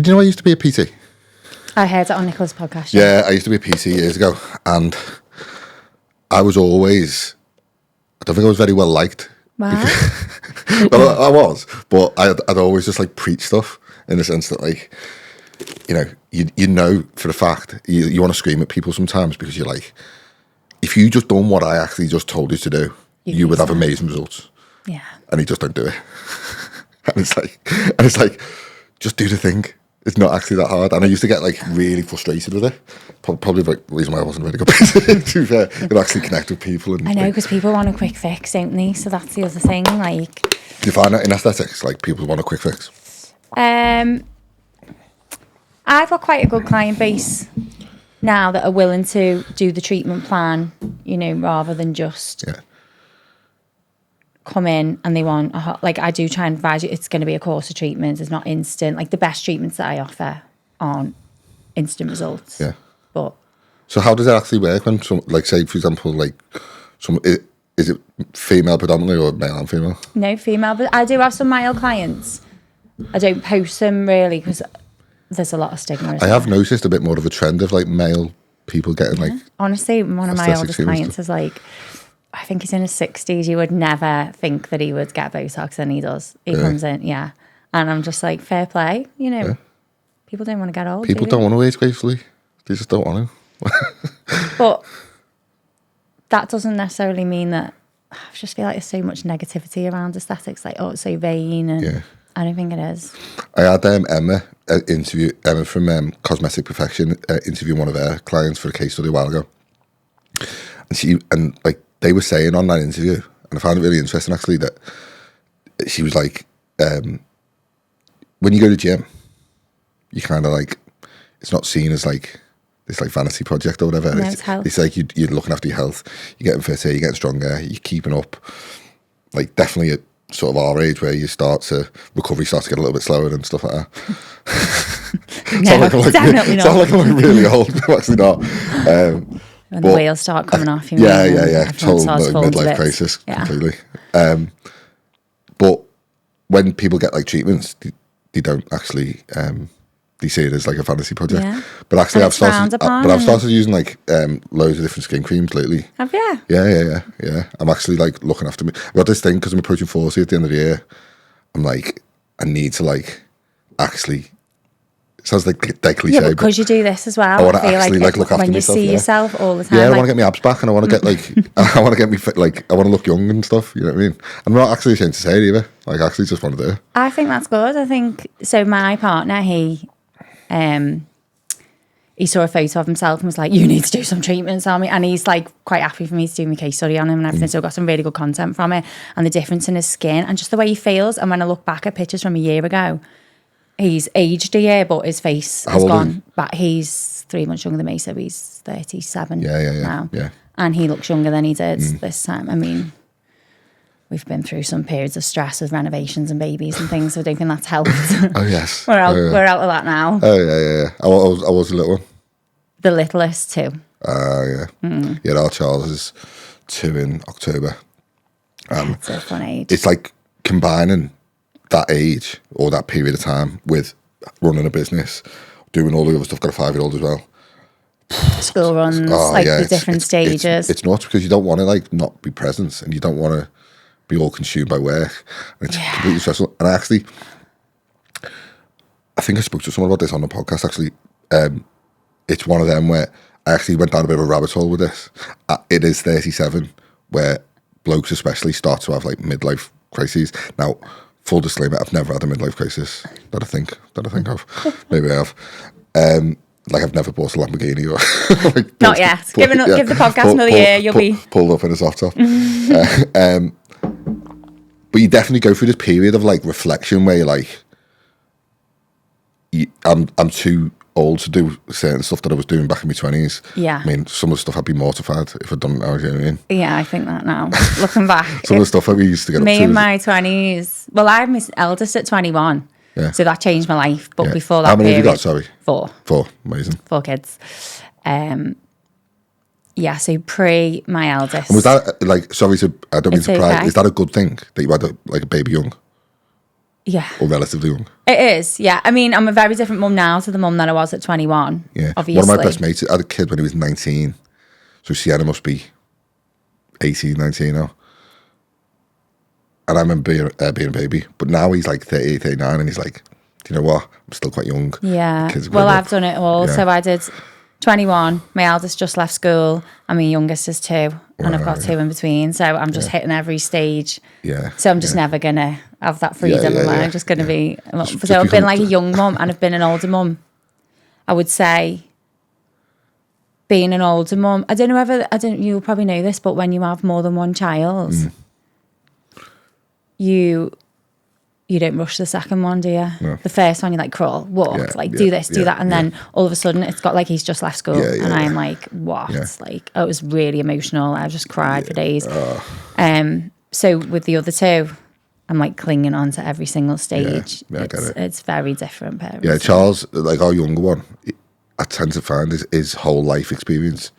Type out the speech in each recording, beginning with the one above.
you know I used to be a PT? I heard it on Nicola's podcast. Yeah, I used to be a PT years ago, and I was always, I don't think I was very well liked. Wow. Well, I was, but I'd always just like preach stuff in the sense that like, you know, you know for a fact, you want to scream at people sometimes because you're like, if you just done what I actually just told you to do, you would have amazing results. Yeah. And you just don't do it. And it's like, just do the thing. It's not actually that hard. And I used to get like really frustrated with it. Probably the reason why I wasn't a very good person, to be fair. You'd actually connect with people. And I know, because people want a quick fix, don't they? So that's the other thing. Like, do you find that in aesthetics, like people want a quick fix? I've got quite a good client base now that are willing to do the treatment plan, you know, rather than just come in and they want like, I do try and advise you, it's going to be a course of treatments. It's not instant. Like the best treatments that I offer aren't instant results. Yeah. But so how does it actually work when some, like say for example, like is it female predominantly or male and female? No, female, but I do have some male clients. I don't post them really because there's a lot of stigma. I have noticed a bit more of a trend of like male people getting like. Honestly, one of my oldest clients is like, I think he's in his 60s. You would never think that he would get Botox, and he does. He comes in, and I'm just like, fair play, you know. People don't want to get old. People don't want to age gracefully. They just don't want to. But that doesn't necessarily mean that. I just feel like there's so much negativity around aesthetics, like, oh, it's so vain, and I don't think it is. I had Emma from Cosmetic Perfection interview one of her clients for a case study a while ago, and like they were saying on that interview, and I found it really interesting actually, that she was like, when you go to gym, you kind of like, it's not seen as like this like vanity project or whatever. No, it's like you're looking after your health, you're getting fitter, you're getting stronger, you're keeping up. Like definitely at sort of our age where recovery starts to get a little bit slower and stuff like that. Definitely not. Sound like I'm really old. I'm actually not. When the wheels start coming off, you yeah. Total midlife crisis completely. But when people get like treatments, they don't actually they see it as like a fantasy project. Yeah. But actually, I've started using like loads of different skin creams lately. Have you? Yeah. I'm actually like looking after me. I've got this thing because I'm approaching 40 at the end of the year. I'm like, I need to like actually. Sounds like dead cliche. Yeah, because you do this as well. I want to actually like look after when myself. When you see yourself all the time. Yeah, I want to get my abs back, and I want to get like, I want to get me fit. Like, I want to look young and stuff. You know what I mean? I'm not actually ashamed to say it either. Like, I actually just want to do it. I think that's good. I think so. My partner, he saw a photo of himself and was like, "You need to do some treatments on me." And he's like quite happy for me to do my case study on him and everything. So I got some really good content from it, and the difference in his skin and just the way he feels. And when I look back at pictures from a year ago. He's aged a year, but his face has gone. But he's 3 months younger than me, so he's 37 now. Yeah. And he looks younger than he did this time. I mean, we've been through some periods of stress with renovations and babies and things, so I don't think that's helped. Oh, yes. We're out of that now. Oh, yeah. I was a little one. The littlest too. Yeah. Yeah, our Charles is 2 in October. It's a fun age. It's like combining that age or that period of time with running a business, doing all the other stuff. Got a 5-year-old as well. School runs, the different stages. It's nuts because you don't want to like not be present, and you don't want to be all consumed by work. And it's completely stressful. And I think I spoke to someone about this on the podcast. Actually, it's one of them where I actually went down a bit of a rabbit hole with this. It is 37, where blokes especially start to have like midlife crises now. Full disclaimer, I've never had a midlife crisis that I think of. Maybe I have. Like I've never bought a Lamborghini or like not yet. Give the podcast another year, you'll be pulled up in a soft top. But you definitely go through this period of like reflection where you're like, I'm too old to do certain stuff that I was doing back in my 20s. Yeah. I mean, some of the stuff I'd be mortified if I'd done it now, you know what I mean? Yeah, I think that now. Looking back. Some of the stuff that we used to get up to. Me in my 20s. Well, I had my eldest at 21. Yeah. So that changed my life. But before that How many period, have you got, sorry? 4. 4, amazing. 4 kids. Yeah, so pre my eldest. And was that, like, sorry to, I don't mean to pry, okay. is that a good thing that you had a baby young? Yeah. Or relatively young. It is, yeah. I mean, I'm a very different mum now to the mum that I was at 21. Yeah. Obviously. One of my best mates had a kid when he was 19. So Sienna must be 18, 19 now. And I remember being a baby. But now he's like 38, 39, and he's like, do you know what? I'm still quite young. Yeah. Well, I've done it all. Yeah. So I did 21. My eldest just left school, and my youngest is 2. And I've got 2 in between. So I'm just hitting every stage. Yeah. So I'm just never going to have that freedom. I'm just going to be... So I've been like a young mum, and I've been an older mum. I would say being an older mum, I don't know whether, you'll probably know this, but when you have more than one child, you don't rush the second one, do you? No. The first one, you like crawl, walk, do this, do that. And then all of a sudden it's got like he's just left school. And I'm like, what? Like, it was really emotional. I just cried for days. So with the other 2, I'm like clinging on to every single stage. Yeah, I get it. It's very different. Parents. Yeah, Charles, like our younger one, I tend to find his whole life experience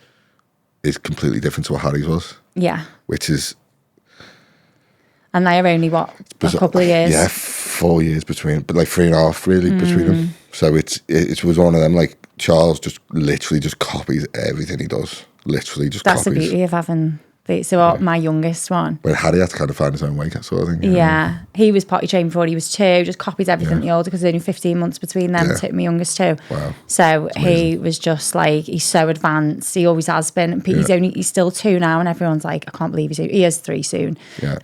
is completely different to what Harry's was. Yeah. Which is... And they are only, a couple of years? Yeah, 4 years between, but like 3.5 really between them. So it was one of them, like Charles just literally just copies everything he does. Literally just That's copies. The beauty of having... So my youngest one. But Harry had to kind of find his own way, sort of thing. Yeah. He was potty trained before he was 2, just copied everything the older, because there's only 15 months between them, my youngest 2. Wow. So he was just like, he's so advanced. He always has been. He's still 2 now, and everyone's like, I can't believe he is 3 soon. Yeah.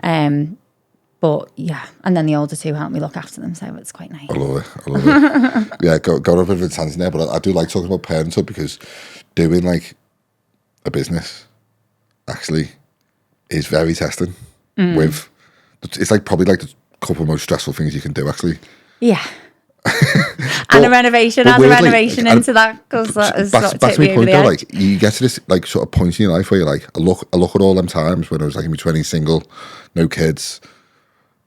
But yeah, and then the older 2 help me look after them, so it's quite nice. I love it. Yeah, go on a bit of a tangent there, but I do like talking about parenthood, because doing like a business actually is very testing. It's like probably like the couple of most stressful things you can do, actually. Yeah. And a renovation, add a renovation into that, because that is back to my point though, like you get to this like sort of point in your life where you're like, I look at all them times when I was like in my 20s, single, no kids.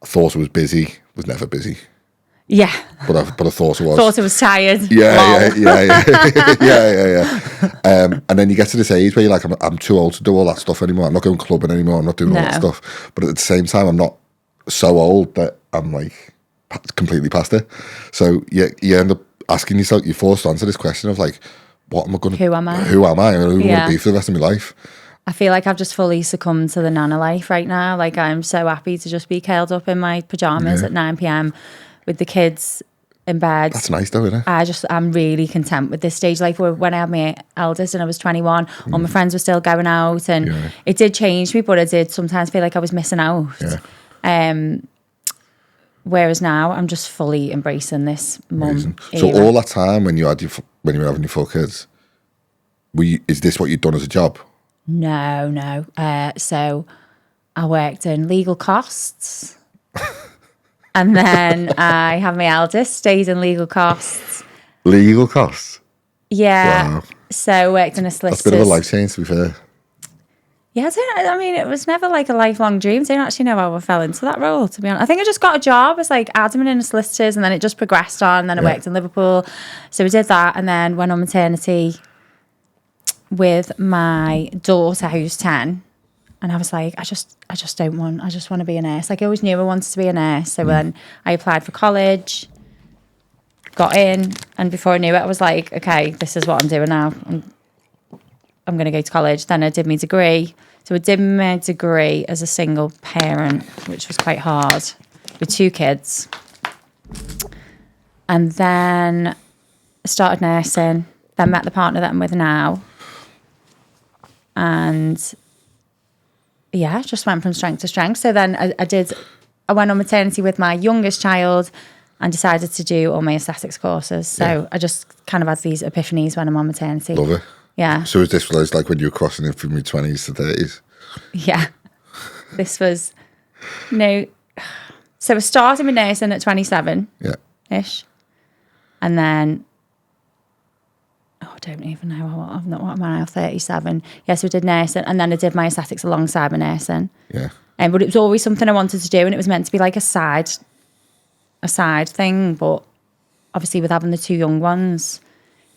I thought I was busy, was never busy. Yeah. But I thought I was. Thought I was tired. Yeah. And then you get to this age where you're like, I'm too old to do all that stuff anymore. I'm not going clubbing anymore. I'm not doing all that stuff. But at the same time, I'm not so old that I'm like completely past it. So you end up asking yourself, you're forced to answer this question of like, what am I going to... Who am I? Who am I? Who am I going to be for the rest of my life? I feel like I've just fully succumbed to the nana life right now. Like, I'm so happy to just be curled up in my pyjamas at 9 p.m. with the kids in bed. That's nice though, isn't it? I'm really content with this stage. Like, when I had my eldest and I was 21, all my friends were still going out, and it did change me, but I did sometimes feel like I was missing out. Whereas now I'm just fully embracing this mum. So all that time when you were having your 4 kids, is this what you'd done as a job? No. So I worked in legal costs. And then I have my eldest, stayed in legal costs. Legal costs? Yeah. Wow. So worked in a solicitor's. That's a bit of a life change, to be fair. Yeah, I mean, it was never like a lifelong dream. I don't actually know how I fell into that role, to be honest. I think I just got a job as like admin in a solicitor's, and then it just progressed on. Then I worked in Liverpool. So we did that, and then went on maternity with my daughter, who's 10. And I was like, I just want to be a nurse. Like, I always knew I wanted to be a nurse. So then I applied for college, got in, and before I knew it, I was like, okay, this is what I'm doing now. I'm going to go to college. Then I did my degree. So I did my degree as a single parent, which was quite hard, with 2 kids. And then I started nursing, then met the partner that I'm with now. And yeah, just went from strength to strength. So then I went on maternity with my youngest child and decided to do all my aesthetics courses. So I just kind of had these epiphanies when I'm on maternity. Love it. Yeah. So is this like when you were crossing in from your 20s to 30s? Yeah. This was, so I started with nursing at 27. Ish. And then, I don't even know what am I now, 37. Yes, we did nursing, and then I did my aesthetics alongside my nursing. Yeah. But it was always something I wanted to do, and it was meant to be like a side thing. But obviously, with having the 2 young ones,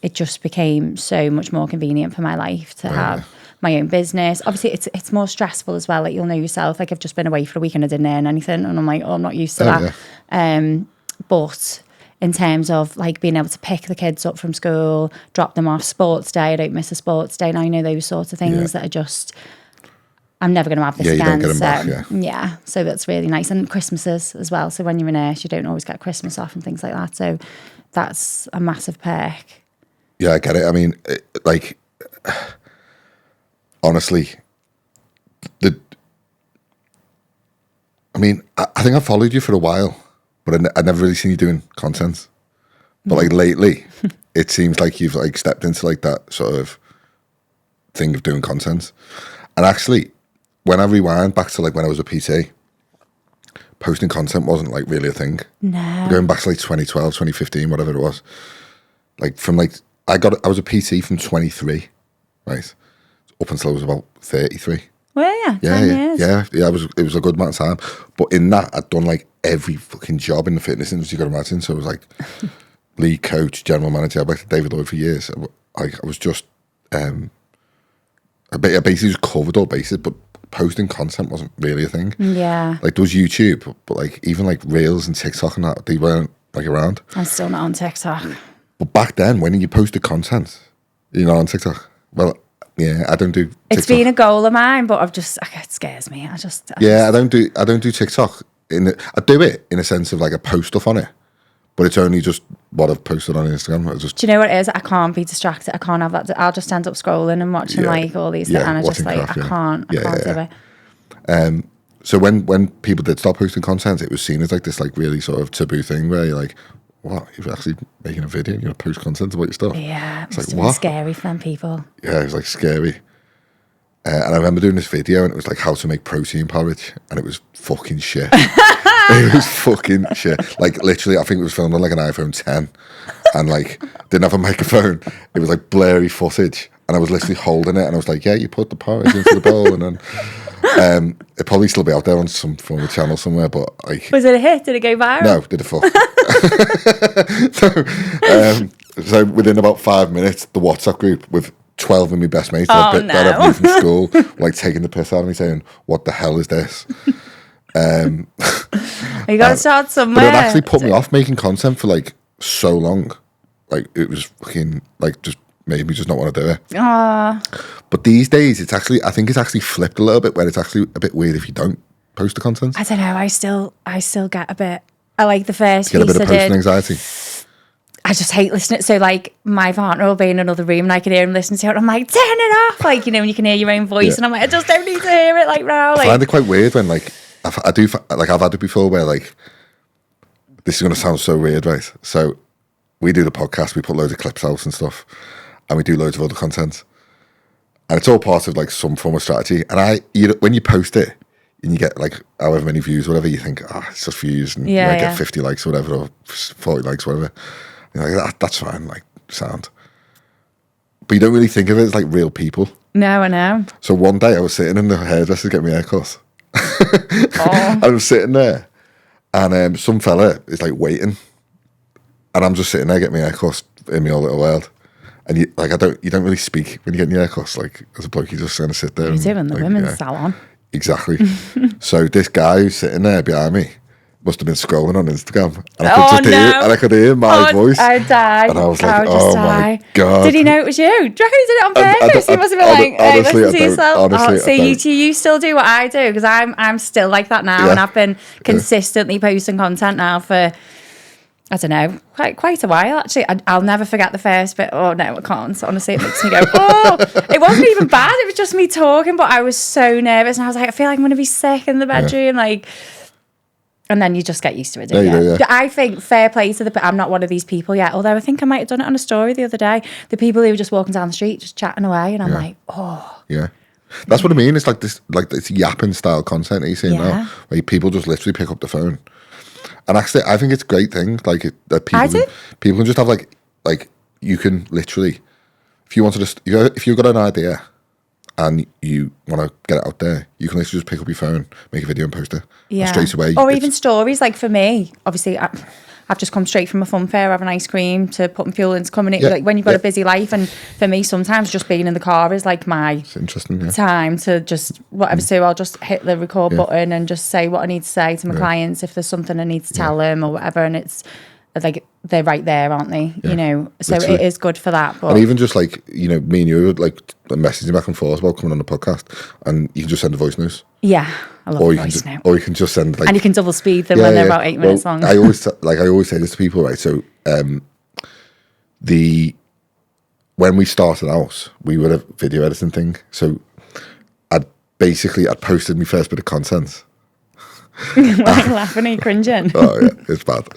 it just became so much more convenient for my life to have my own business. Obviously, it's more stressful as well. Like, you'll know yourself. Like, I've just been away for a week and I didn't earn anything, and I'm like, I'm not used to that. But in terms of like being able to pick the kids up from school, drop them off, sports day, I don't miss a sports day. And I know those sorts of things that are just, I'm never going to have this again. You don't get them back, yeah, so that's really nice. And Christmases as well. So when you're a nurse, you don't always get Christmas off and things like that. So that's a massive perk. Yeah, I get it. I mean, honestly, I think I followed you for a while, but I'd never really seen you doing content. But like lately, it seems like you've like stepped into like that sort of thing of doing content. And actually, when I rewind back to like when I was a PT, posting content wasn't like really a thing. No. Going back to like 2012, 2015, whatever it was. Like from like, I was a PT from 23, right? Up until I was about 33. Well, yeah, 10 years. Yeah. It was a good amount of time. But in that, I'd done like every fucking job in the fitness industry you could imagine. So it was like lead coach, general manager. I worked at David Lloyd for years. I was just, I basically just covered all bases, but posting content wasn't really a thing. Yeah. Like there was YouTube, but like even like Reels and TikTok and that, they weren't like around. I'm still not on TikTok. But back then, when you posted content, you're not on TikTok. Well, yeah, I don't do TikTok. It's been a goal of mine, but it scares me. I don't do TikTok. I do it in a sense of like I post stuff on it, but it's only just what I've posted on Instagram. Do you know what it is? I can't be distracted. I can't have that. I'll just end up scrolling and watching like all these things, and I just like I can't do it. So when people did stop posting content, it was seen as like this like really sort of taboo thing where you're like, what? You're actually making a video and you're going to post content about your stuff? Yeah, it's like, what? Scary for them people. Yeah, it was like scary. And I remember doing this video and it was like how to make protein porridge, and it was fucking shit. It was fucking shit. Like literally, I think it was filmed on like an iPhone 10 and like didn't have a microphone. It was like blurry footage, and I was literally holding it and I was like, yeah, you put the porridge into the bowl, and then it'd probably still be out there on some form of channel somewhere, but like... Was it a hit? Did it go viral? No, did a fuck. So within about 5 minutes, the WhatsApp group with 12 of my best mates that I've moved from school, like taking the piss out of me, saying, what the hell is this? You got to start somewhere. But it actually put me off making content for like so long. Like it was fucking like just made me just not want to do it. But these days, I think it's actually flipped a little bit, where it's actually a bit weird if you don't post the content. I don't know. I still get a bit. I like the first Get a piece bit of posting anxiety. I just hate listening. So like my partner will be in another room and I can hear him listening to it. I'm like, turn it off. Like, you know, when you can hear your own voice, and I'm like, I just don't need to hear it like now. Like, I find it quite weird when like I've had it before where like, this is going to sound so weird, right? So we do the podcast, we put loads of clips out and stuff, and we do loads of other content, and it's all part of like some form of strategy. And when you post it and you get like however many views, whatever, you think, it's just views, and I get 50 likes or whatever, or 40 likes, whatever. You're like, that's fine, like sound. But you don't really think of it as like real people. No, I know. So one day I was sitting in the hairdresser getting my hair cut. I was sitting there, and some fella is like waiting, and I'm just sitting there getting my hair cut in my own little world. And you don't really speak when you're getting your hair cut. Like as a bloke, you just kind of sit there. You do in the women's salon. Exactly. So this guy who's sitting there behind me must have been scrolling on Instagram, and I could hear my voice. I'd die. And I was like, oh my God. Did he know it was you? Do you reckon he did it on purpose? He must have been like, hey, listen to yourself. You still do what I do, because I'm still like that now, and I've been consistently posting content now for, I don't know, quite a while actually. I'll never forget the first bit. Oh no, I can't. Honestly, it makes me go, oh. It wasn't even bad. It was just me talking, but I was so nervous, and I was like, I feel like I'm going to be sick in the bedroom, like. And then you just get used to it. Yeah. I think fair play to I'm not one of these people yet, although I think I might have done it on a story the other day. The people who were just walking down the street, just chatting away, and I'm like, oh. Yeah. That's what I mean. It's like this yapping style content that you see now, where people just literally pick up the phone. And actually, I think it's a great thing. Like that people can just have like you can literally, if you wanted to, if you've got an idea and you want to get it out there, you can literally just pick up your phone, make a video and post it. Yeah. And straight away. Or even stories, like for me, obviously I've just come straight from a fun fair, having ice cream to putting fuel into coming in. Like when you've got a busy life, and for me, sometimes just being in the car is like my time to just whatever. So I'll just hit the record button and just say what I need to say to my clients if there's something I need to tell them or whatever. And it's like they're right there, aren't they? You know, so literally. It is good for that. But. And even just like, you know, me and you would like messaging back and forth about coming on the podcast, and you can just send a voice note. Yeah, I love voice note. Or you can just send like, and you can double speed them when they're about 8 minutes long. I always say this to people, right? So when we started out, we were a video editing thing. So I'd posted my first bit of content. Like laughing and cringing. Oh yeah, it's bad.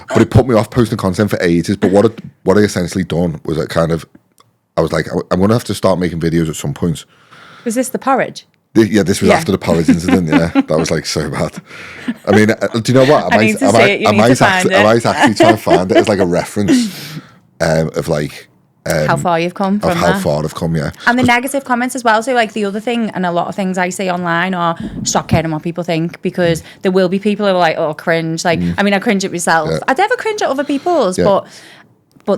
But it put me off posting content for ages. But what I essentially done was I was like, I'm going to have to start making videos at some point. Was this the porridge? This was after the porridge incident. Yeah, that was like so bad. I mean, do you know what? I might actually try and find it as like a reference of like how far you've come from how far I've come, yeah. And the negative comments as well. So like the other thing, and a lot of things I see online are stop caring what people think, because there will be people who are like, oh, cringe. Like, I mean, I cringe at myself. Yeah. I never cringe at other people's, but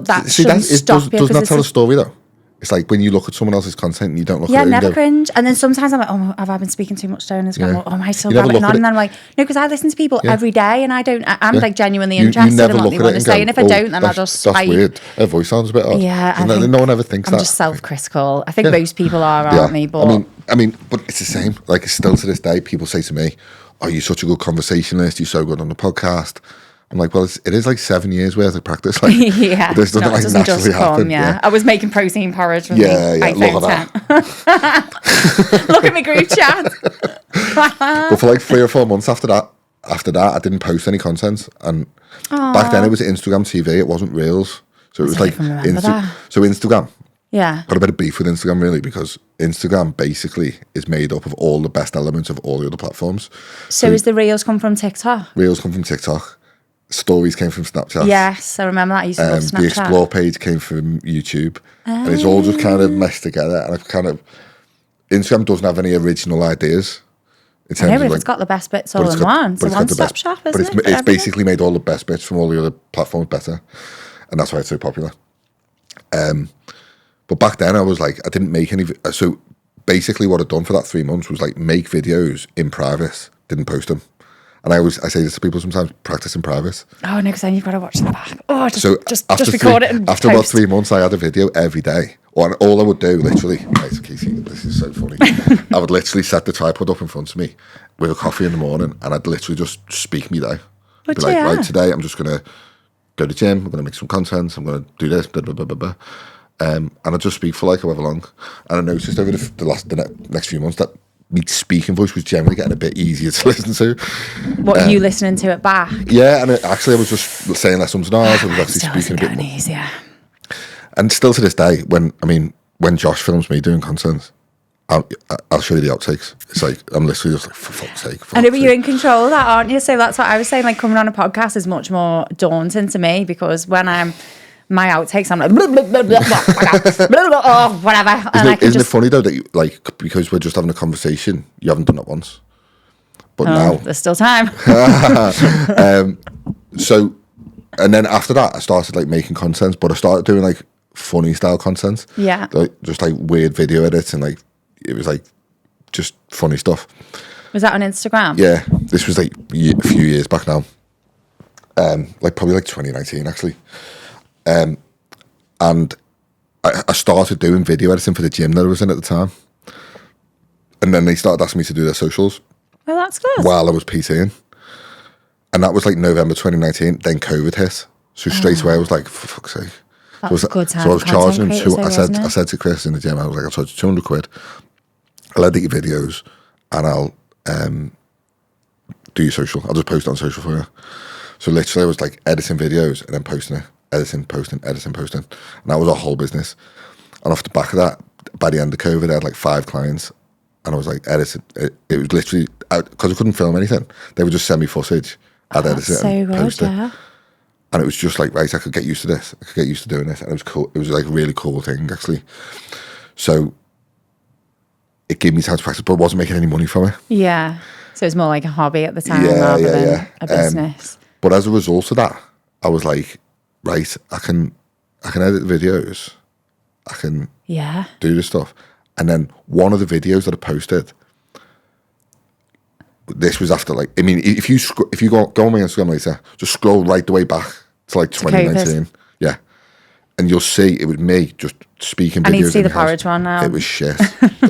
that shouldn't stop you. Doesn't that tell a story though? It's like when you look at someone else's content and you don't look at it. Yeah, never cringe. And then sometimes I'm like, oh, have I been speaking too much down Instagram? Oh, am I still babbling on? And then I'm like, no, because I listen to people every day and I'm like genuinely interested in what they want to say. And if I don't, then I just... That's weird. Her voice sounds a bit odd. Yeah. No one ever thinks that. I'm just self-critical. I think most people aren't me? But I mean, but it's the same. Like, still to this day, people say to me, oh, you're such a good conversationalist. You're so good on the podcast. I'm like, well, it is like 7 years worth of practice. Like, this doesn't naturally happen. Yeah. I was making protein porridge with iPhone 10. Look at my group chat. But for like 3 or 4 months after that, I didn't post any content. And back then it was Instagram TV. It wasn't Reels. So it was like Instagram. Yeah. Got a bit of beef with Instagram really, because Instagram basically is made up of all the best elements of all the other platforms. So is the Reels come from TikTok? Reels come from TikTok. Stories came from Snapchat. Yes, I remember that. I used to love Snapchat. The Explore page came from YouTube. And it's all just kind of meshed together. And Instagram doesn't have any original ideas. I know, but it's got the best bits all in one. It's a one-stop shop, isn't it? It's basically made all the best bits from all the other platforms better. And that's why it's so popular. But back then I was like, I didn't make any... So basically what I'd done for that 3 months was like make videos in private, didn't post them. And I say this to people sometimes, practice in private. Oh, no, because then you've got to watch them back. Oh, just record it and after about 3 months, I had a video every day. And all I would do, literally, right, Casey, this is so funny. I would literally set the tripod up in front of me with a coffee in the morning, and I'd literally just speak me day. Be like, right, today I'm just going to go to the gym, I'm going to make some content, I'm going to do this, blah, blah, blah, blah, blah. And I'd just speak for like however long. And I noticed over the next few months that my speaking voice was generally getting a bit easier to listen to. What are you listening to it back? Yeah, and I was just saying less ums and ahs. I was actually speaking a bit more. Easier. And still to this day, when Josh films me doing content, I'll show you the outtakes. It's like, I'm literally just like, for fuck's sake. I know, but you're in control of that, aren't you? So that's what I was saying, like coming on a podcast is much more daunting to me, because when my outtakes, I'm like, blah, blah, blah, blah, blah, blah, blah, oh, whatever. Isn't it funny though that you, like, because we're just having a conversation, you haven't done it once, but now there's still time. So, and then after that, I started like making content, but I started doing like funny style content. Yeah, like just like weird video edits, and like it was like just funny stuff. Was that on Instagram? Yeah, this was like a few years back now. Like probably like 2019 actually. And I started doing video editing for the gym that I was in at the time. And then they started asking me to do their socials. Well, that's good. While I was PTing. And that was like November 2019. Then COVID hit. So straight away I was like, for fuck's sake. That's a good time. So I was charging them I said to Chris in the gym, I was like, I'll charge you 200 quid. I'll edit your videos and I'll do your social. I'll just post it on social for you. So literally I was like editing videos and then posting it. Editing, posting. And that was our whole business. And off the back of that, by the end of COVID, I had like 5 clients. And I was like, editing. It was literally, because I couldn't film anything, they would just send me footage. I'd edit it and post it. And it was just like, right, I could get used to this. I could get used to doing this. And it was cool. It was like a really cool thing, actually. So it gave me time to practice, but I wasn't making any money from it. Yeah. So it was more like a hobby at the time rather than a business. But as a result of that, I was like, right, I can edit the videos. I can do this stuff. And then one of the videos that I posted, this was after like, I mean, if you go on my Instagram later, just scroll right the way back to like 2019. Yeah. And you'll see it was me just speaking videos. I need to see the house. porridge one now. It was shit.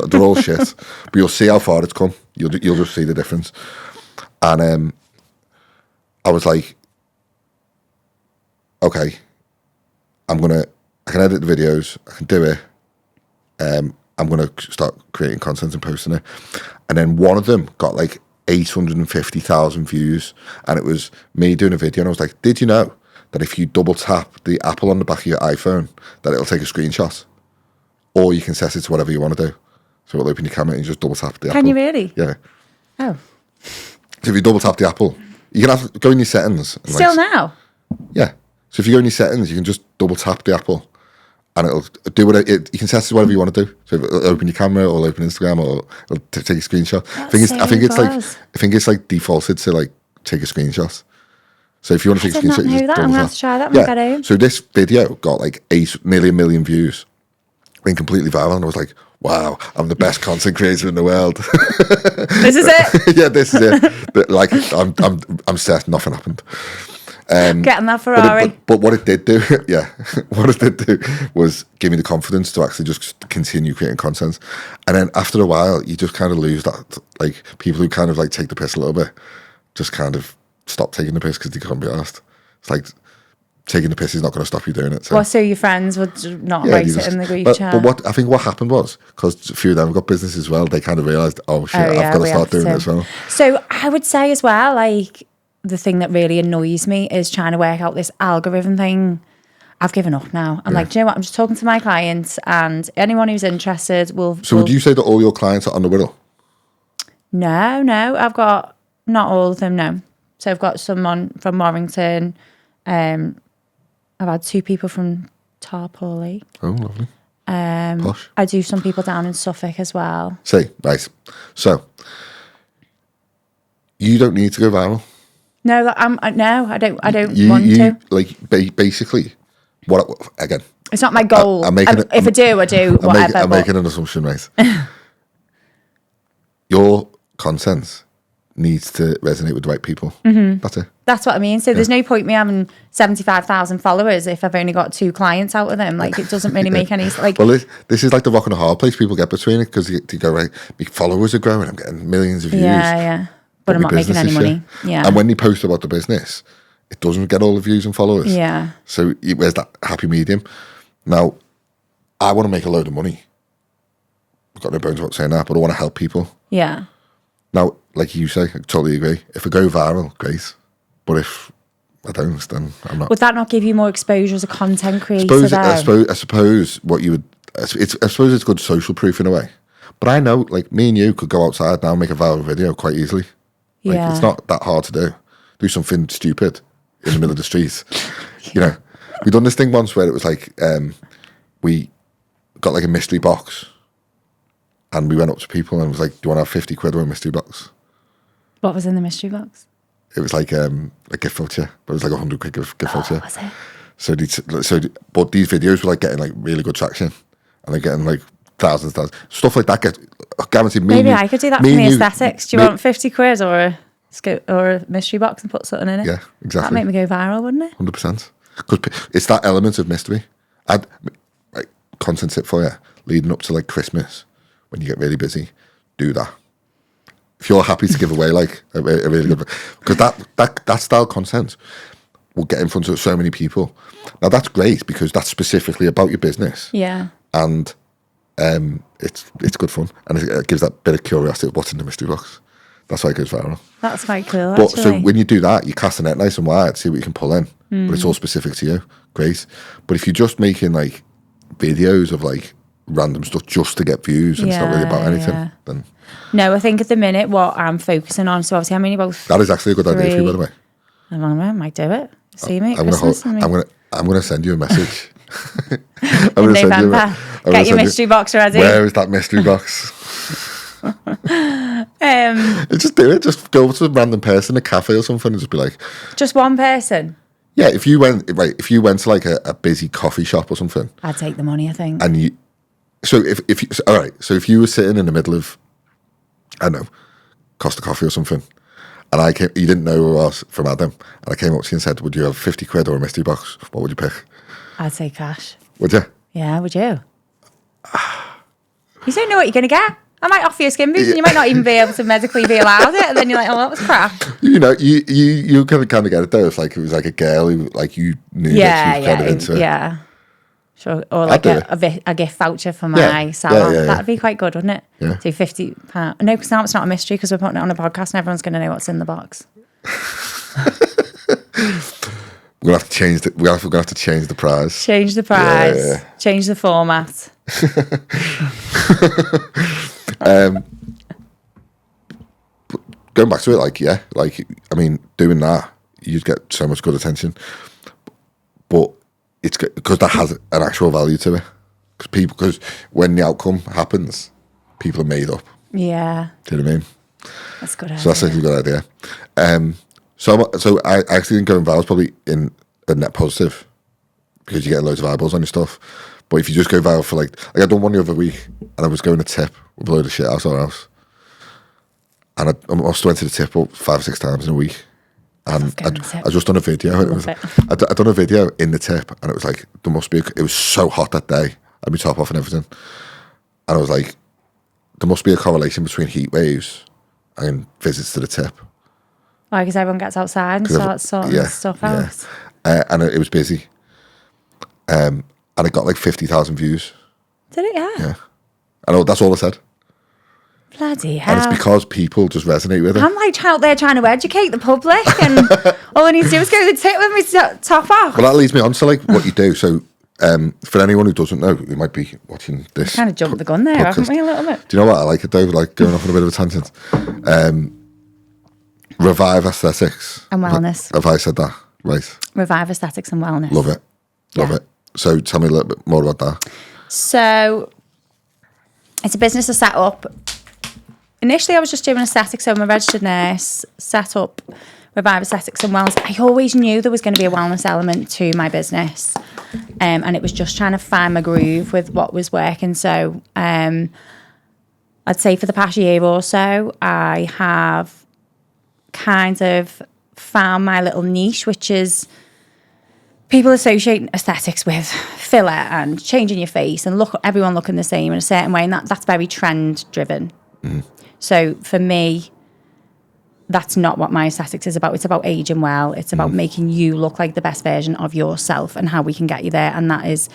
They're all shit. But you'll see how far it's come. You'll just see the difference. And I was like, okay, I can edit the videos, I can do it. I'm going to start creating content and posting it. And then one of them got like 850,000 views. And it was me doing a video. And I was like, did you know that if you double tap the Apple on the back of your iPhone, that it'll take a screenshot? Or you can set it to whatever you want to do. So it'll open your camera and you just double tap the Apple. Can you really? Yeah. Oh. So if you double tap the Apple, you can have go in your settings. And Still now? Yeah. So if you go in your settings, you can just double tap the Apple and it'll do whatever, you can set it to whatever you want to do. So it'll open your camera or it'll open Instagram or it'll take a screenshot. I think it's like defaulted to like take a screenshot. So if you want to take a screenshot, you just I'm going to have to try that when I get home. So this video got like nearly 1 million views, went completely viral, and I was like, wow, I'm the best content creator in the world. This is it. Yeah, this is it. But like, I'm set. Nothing happened. Getting that Ferrari. But what it did do, what it did do was give me the confidence to actually just continue creating content. And then after a while, you just kind of lose that. Like people who kind of like take the piss a little bit, just kind of stop taking the piss because they can't be asked. It's like taking the piss is not going to stop you doing it. So. Well, so your friends would not write it in the group chat. But I think what happened was, because a few of them have got business as well, they kind of realised, I've got to start doing it as well. So I would say as well, like, the thing that really annoys me is trying to work out this algorithm thing. I've given up now. I'm like, do you know what? I'm just talking to my clients and anyone who's interested will... So would you say that all your clients are on the Wirral? No. I've got, not all of them, no. So I've got someone from Warrington. I've had 2 people from Tarporley. Oh, lovely. Posh. I do some people down in Suffolk as well. See, right. So, you don't need to go viral. No, I don't want to. Like, basically, again... It's not my goal. If I do, whatever. I'm making an assumption, right? Your content needs to resonate with the right people. Mm-hmm. That's it. That's what I mean. So there's no point me having 75,000 followers if I've only got 2 clients out of them. Like, it doesn't really make any... Like, well, this is like the rock and a hard place people get between it, because you go, right, my followers are growing, I'm getting millions of views. Yeah. But I'm not making any money. Yeah. And when they post about the business, it doesn't get all the views and followers. Yeah. So where's that happy medium? Now, I want to make a load of money. I've got no bones about saying that, but I want to help people. Yeah. Now, like you say, I totally agree. If I go viral, great. But if I don't, then I'm not. Would that not give you more exposure as a content creator? I suppose what you would... I suppose it's good social proof in a way. But I know, like, me and you could go outside now and make a viral video quite easily. Like, it's not that hard to do. Do something stupid in the middle of the street. You know, we done this thing once where it was like, we got like a mystery box, and we went up to people and was like, do you want to have 50 quid or a mystery box? What was in the mystery box? It was like a gift voucher, but it was like 100 quid gift voucher. Was it? But these videos were like getting like really good traction, and they're getting like thousands stuff like that. Guaranteed. Maybe I could do that for the aesthetics. Do you want 50 quid or a mystery box and put something in it? Yeah, exactly. That'd make me go viral, wouldn't it? 100%. Because it's that element of mystery. Like, content tip for you, leading up to like Christmas, when you get really busy, do that. If you're happy to give away like a really good, because that style content will get in front of so many people. Now that's great because that's specifically about your business. Yeah. And it's good fun, and it gives that bit of curiosity of what's in the mystery box. That's why it goes viral. That's quite cool, but, so when you do that, you cast the net nice and wide, see what you can pull in. But it's all specific to you. Great. But if you're just making like videos of like random stuff just to get views and it's not really about anything, then... No, I think at the minute what I'm focusing on, so obviously I'm only about... That is actually a good idea for you, by the way. I might do it. See me at I'm Christmas. I'm gonna send you a message. In November. Get your mystery box ready. Where is that mystery box? Just do it. Just go to a random person, a cafe or something, and just be like, Just one person. yeah. If you went to like a busy coffee shop or something, I'd take the money, I think. and you. So if you, all right. So if you were sitting in the middle of, I don't know, Costa Coffee or something, and you didn't know who I was from Adam, and I came up to you and said, "Would you have 50 quid or a mystery box? What would you pick?" I'd say cash. Would you? Yeah, would you? You don't know what you're going to get. I might offer you a skin boost and you might not even be able to medically be allowed it. And then you're like, oh, that was crap. You know, you kind of get it though. It's like it was like a girl who like you knew that she was kind of into it. Yeah. Sure. Or like a gift voucher for my salon. Yeah. That'd be quite good, wouldn't it? Yeah. Do £50. No, because now it's not a mystery because we're putting it on a podcast and everyone's going to know what's in the box. We're gonna have to change we're gonna have to change the prize. Change the prize. Yeah. Change the format. Going back to it, I mean, doing that, you'd get so much good attention, but it's because that has an actual value to it. Because when the outcome happens, people are made up. Yeah. Do you know what I mean? That's good. So that's a good idea. So I actually think going viral is probably in a net positive because you get loads of eyeballs on your stuff. But if you just go viral for like I done one the other week and I was going to tip with a load of shit out our house. And I must have went to the tip up 5 or 6 times in a week. And I just done a video. I done a video in the tip and it was like, it was so hot that day. I had my top off and everything. And I was like, there must be a correlation between heat waves and visits to the tip. Why? Because everyone gets outside and starts sorting stuff out. And it was busy. And it got like 50,000 views. Did it? Yeah. I know, that's all I said. Bloody hell. And it's because people just resonate with it. I'm like out there trying to educate the public and all I need to do is go to the tip with my top off. Well, that leads me on to like what you do. So for anyone who doesn't know, who might be watching this. Kind of jumped the gun there, haven't we, a little bit? Do you know what? I like it though, like going off on a bit of a tangent. Revive aesthetics. And wellness. Have I said that right? Revive aesthetics and wellness. Love it. Love it. So tell me a little bit more about that. So it's a business I set up. Initially, I was just doing aesthetics, so I'm a registered nurse, set up Revive Aesthetics and Wellness. I always knew there was going to be a wellness element to my business, and it was just trying to find my groove with what was working. So I'd say for the past year or so, I have kind of found my little niche, which is people associate aesthetics with filler and changing your face and everyone looking the same in a certain way, and that's very trend driven. Mm-hmm. So for me, that's not what my aesthetics is about. It's about aging well. It's about making you look like the best version of yourself and how we can get you there. And that is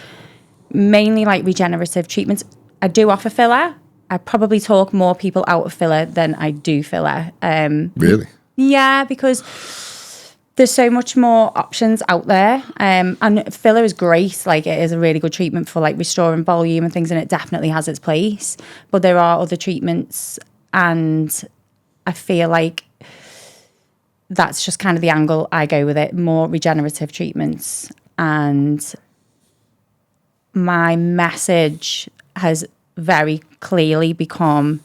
mainly like regenerative treatments. I do offer filler. I probably talk more people out of filler than I do filler. Really? Yeah, because there's so much more options out there. And filler is great. Like, it is a really good treatment for like restoring volume and things, and it definitely has its place. But there are other treatments, and I feel like that's just kind of the angle I go with it, more regenerative treatments. And my message has very clearly become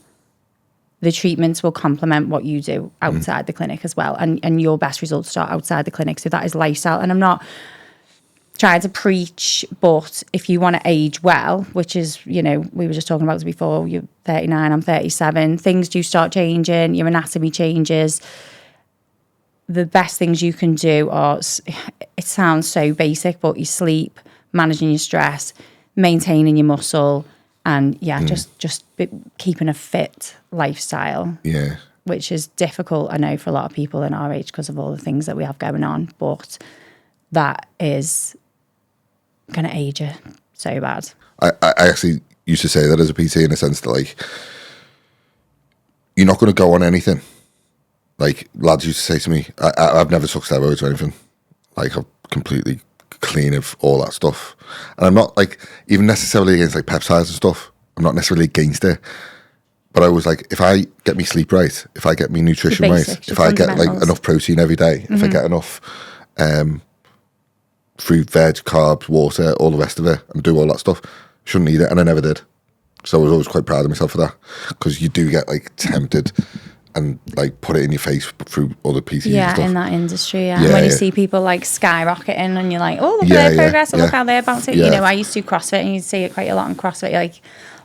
the treatments will complement what you do outside the clinic as well. And your best results start outside the clinic. So that is lifestyle. And I'm not trying to preach, but if you want to age well, which is, you know, we were just talking about this before, you're 39, I'm 37, things do start changing, your anatomy changes. The best things you can do are, it sounds so basic, but your sleep, managing your stress, maintaining your muscle, and just keeping a fit lifestyle. Yeah. Which is difficult, I know, for a lot of people in our age because of all the things that we have going on, but that is going to age you so bad. I actually used to say that as a PT in a sense that, like, you're not going to go on anything. Like, lads used to say to me, I've never took steroids or anything. Like, I'm completely clean of all that stuff. And I'm not, like, even necessarily against, like, peptides and stuff. I'm not necessarily against it. But I was like, if I get me sleep right, if I get me nutrition right, if I get, like, enough protein every day, if I get enough fruit, veg, carbs, water, all the rest of it, and do all that stuff, shouldn't need it. And I never did. So I was always quite proud of myself for that, because you do get like tempted and like put it in your face through other PTs and stuff. In that industry, and when you see people like skyrocketing and you're like, oh, look at their progress, and look how they're bouncing. You know, I used to do CrossFit, and you see it quite a lot in CrossFit. You're like,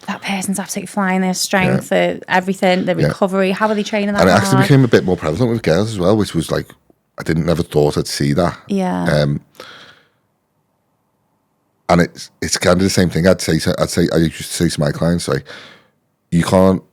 that person's absolutely flying, their strength, their everything, their recovery, how are they training that And it hard? actually became a bit more prevalent with girls as well, which was like, I never thought I'd see that. And it's kind of the same thing. I used to say to my clients, like, you can't,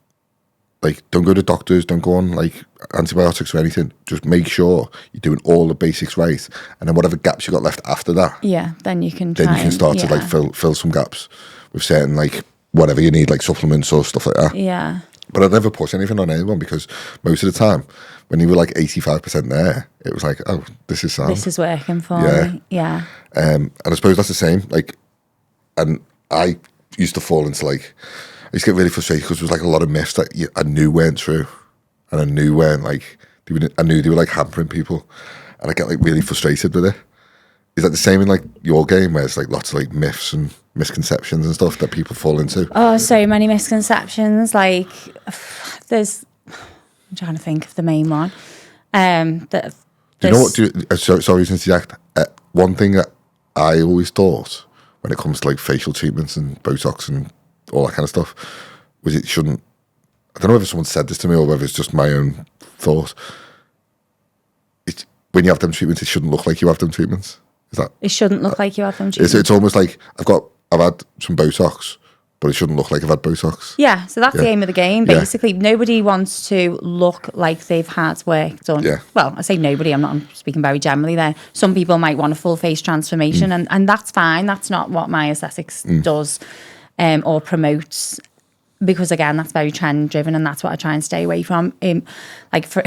like, don't go to doctors, don't go on like antibiotics or anything. Just make sure you're doing all the basics right, and then whatever gaps you got left after that, then you can start to like fill some gaps with certain like whatever you need, like supplements or stuff like that. But I'd never push anything on anyone, because most of the time when you were like 85% there, it was like, oh, this is sound. This is working for me. And I suppose that's the same. Like, and I used to fall into like, I used to get really frustrated because there was like a lot of myths that I knew weren't true, and I knew weren't like, I knew they were like hampering people, and I get like really frustrated with it. Is that the same in like your game, where it's like lots of like myths and misconceptions and stuff that people fall into? Oh, so many misconceptions. Like, I'm trying to think of the main one. Do you know what? Sorry to interject. One thing that I always thought when it comes to like facial treatments and Botox and all that kind of stuff was it shouldn't. I don't know if someone said this to me or whether it's just my own thought. It's when you have them treatments, it shouldn't look like you have them treatments. Is that? It shouldn't look like you have them treatments. It's almost like I've had some Botox, but it shouldn't look like I've had Botox. Yeah, so that's the aim of the game. Basically, nobody wants to look like they've had work done. Yeah. Well, I say nobody, I'm speaking very generally there. Some people might want a full face transformation, and that's fine. That's not what my aesthetics does or promotes. Because again, that's very trend driven, and that's what I try and stay away from. Like for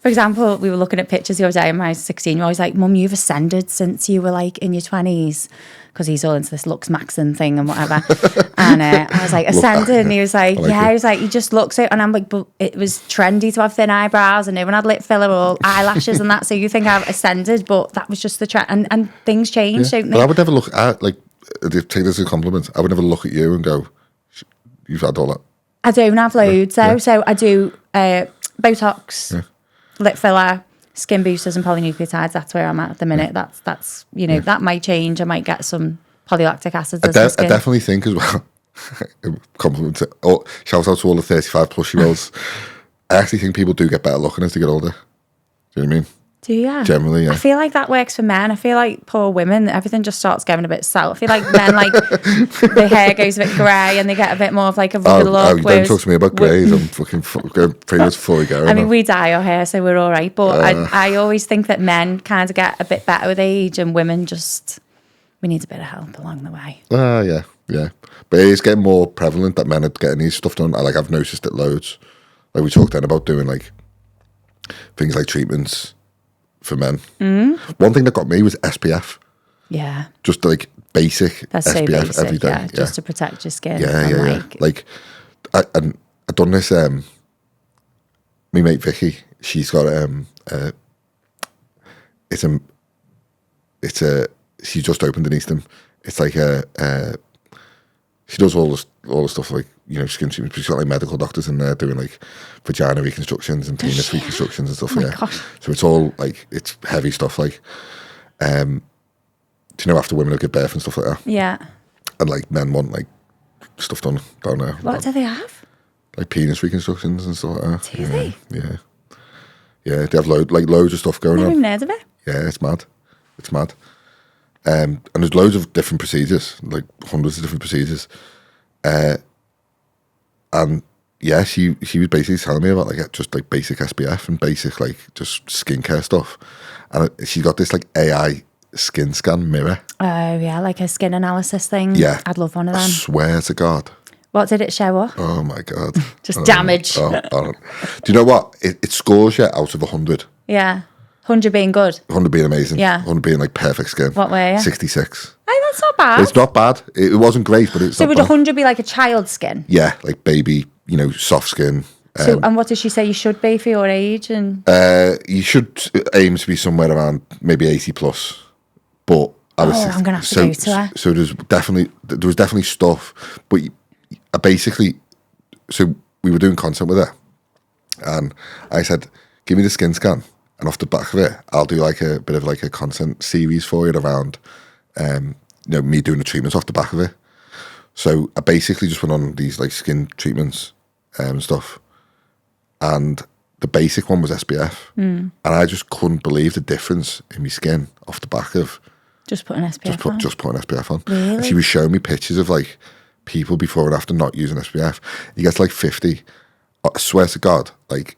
example, we were looking at pictures the other day, and my 16-year-old was like, "Mum, you've ascended since you were like in your 20s," because he's all into this looks maxing thing and whatever. And I was like, "Ascended," and he was like, "Yeah." He was like, "You just look so," and I'm like, "But it was trendy to have thin eyebrows, and no one had lip filler or eyelashes and that. So you think I've ascended, but that was just the trend, and things change, don't they?" But I would never look at like take this as a compliment. I would never look at you and go, "You've had all that." I don't have loads though. So I do Botox, lip filler, skin boosters and polynucleotides. That's where I'm at the minute. That's that might change. I might get some polylactic acids. I definitely think as well. Compliment to, shout out to all the 35+-year-olds. I actually think people do get better looking as they get older. Do you know what I mean? Do you? Generally, yeah. I feel like that works for men. I feel like poor women, everything just starts getting a bit sour. I feel like men, like, the hair goes a bit grey and they get a bit more of like a rugged look. Don't talk to me about greys. I'm fucking pretty much fully going. I mean, we dye our hair, so we're all right. But I always think that men kind of get a bit better with age, and women just, we need a bit of help along the way. Yeah. But it is getting more prevalent that men are getting these stuff done. I've noticed it loads. Like we talked then about doing like things like treatments for men. One thing that got me was SPF. Yeah. Just like basic That's SPF so basic, every day. Yeah, just to protect your skin. Yeah. Like I done this. My mate Vicky, she's got she just opened in Eastham. It's like she does all the stuff like, skin treatments. She's got like medical doctors in there doing like vagina reconstructions and penis reconstructions and stuff. Gosh. So it's all like, it's heavy stuff. Like, do you know, after women have give birth and stuff like that? Yeah. And like men want like stuff done down there. What do they have? Like penis reconstructions and stuff like that. Do they? Yeah. They have loads of stuff going on. I've never heard of it. Yeah, it's mad. And there's loads of different procedures, like hundreds of different procedures. And yeah, she was basically telling me about like just like basic SPF and basic like just skincare stuff. And she's got this like AI skin scan mirror. Oh yeah, like a skin analysis thing. Yeah, I'd love one of them. I swear to God. What did it show up? Oh my God. Just damage. Do you know what? It scores you out of 100. Yeah. 100 being good. 100 being amazing. Yeah. 100 being like perfect skin. What were you? 66. Oh, that's not bad. It's not bad. It wasn't great, but it's so not would bad. 100 be like a child's skin? Yeah, like baby, soft skin. So, and what did she say you should be for your age? And you should aim to be somewhere around maybe 80 plus. But I was I'm going to have to go to her. So there was definitely stuff, but I basically, so we were doing content with her, and I said, give me the skin scan, and off the back of it, I'll do like a bit of like a content series for you around, me doing the treatments off the back of it. So I basically just went on these like skin treatments and stuff, and the basic one was SPF, and I just couldn't believe the difference in my skin off the back of just putting SPF on. Just putting SPF on. Really? And she was showing me pictures of like people before and after not using SPF. You get to like 50. I swear to God, like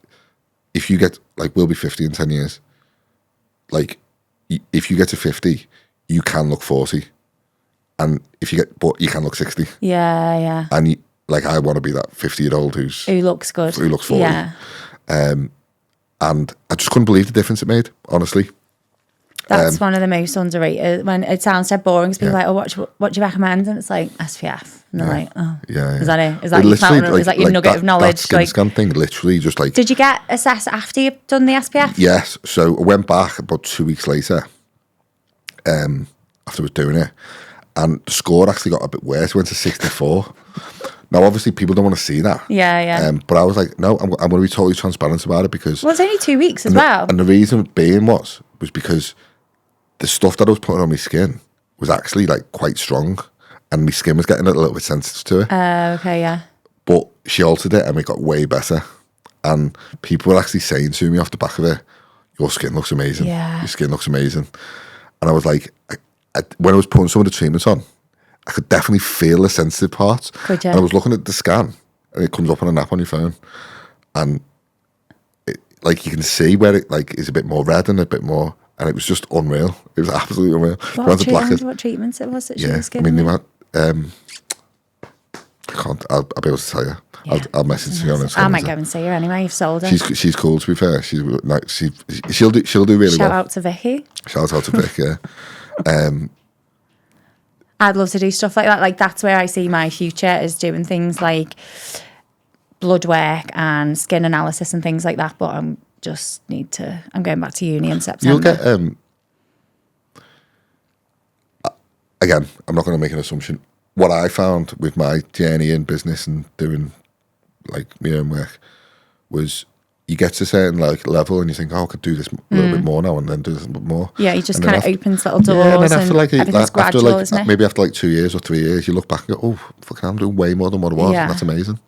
if you get like, we'll be 50 in 10 years. Like if you get to 50, you can look 40, and but you can look 60. Yeah. And like I want to be that 50-year-old who looks good, who looks 40. Yeah. And I just couldn't believe the difference it made, honestly. That's one of the most underrated. When it sounds so boring, because people are like, "Oh, what do you recommend?" And it's like SPF, and they're like, "Oh, is that it? Is that your fountain? Is that your nugget of knowledge?" That skin scan thing, literally, just like. Did you get assessed after you've done the SPF? Yes. So I went back about 2 weeks later, after I was doing it, and the score actually got a bit worse. It went to 64. Now, obviously, people don't want to see that. Yeah. But I was like, no, I'm going to be totally transparent about it, because. Well, it's only 2 weeks as well. And the reason being was because the stuff that I was putting on my skin was actually like quite strong, and my skin was getting a little bit sensitive to it. Okay, yeah. But she altered it, and it got way better. And people were actually saying to me off the back of it, your skin looks amazing. Yeah. Your skin looks amazing. And I was like, when I was putting some of the treatments on, I could definitely feel the sensitive parts. Could you? And I was looking at the scan, and it comes up on an app on your phone, and like you can see where it like is a bit more red and a bit more, and it was just unreal. It was absolutely unreal. What treatments it was that she was giving? I mean, I can't. I'll be able to tell you. Yeah, I'll message you on Instagram. I might go and see her anyway. You've sold her. She's cool, to be fair. She'll do really well. Shout out to Vicky. Shout out to Vic. Yeah. I'd love to do stuff like that. Like that's where I see my future, is doing things like blood work and skin analysis and things like that. But I'm going back to uni in September. You'll get again, I'm not going to make an assumption. What I found with my journey in business and doing like my own work was, you get to a certain like level and you think, I could do this a little bit more now, and then do this a bit more. Yeah, you just kind of opens little doors. Yeah, and then after like 2 years or 3 years, you look back and go, oh, fucking, I'm doing way more than what I was. Yeah. And that's amazing.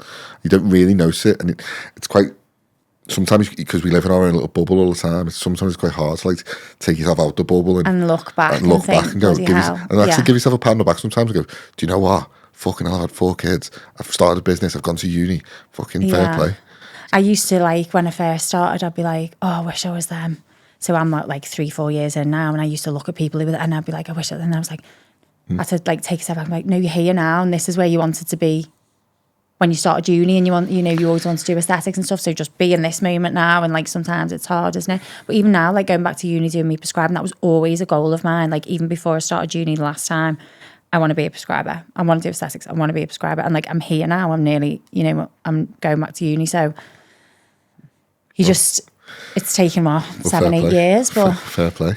You don't really notice it, and it's quite. Sometimes, because we live in our own little bubble all the time, sometimes it's quite hard to like take yourself out the bubble and look back and go, give yourself a pat on the back sometimes and go, do you know what? Fucking hell, I've had 4 kids. I've started a business. I've gone to uni. Fucking fair play. I used to, like, when I first started, I'd be like, oh, I wish I was them. So I'm like 3-4 years in now, and I used to look at people who were there, and I'd be like, I wish I was. And I was like, I had to like take a step back. I'm like, no, you're here now, and this is where you wanted to be when you started uni, and you always want to do aesthetics and stuff. So just be in this moment now, and like sometimes it's hard, isn't it? But even now, like going back to uni, doing me prescribing, that was always a goal of mine. Like even before I started uni the last time, I want to be a prescriber. I want to do aesthetics. I want to be a prescriber, and like I'm here now. I'm nearly, I'm going back to uni, so. It's taken 7-8 years, but fair play,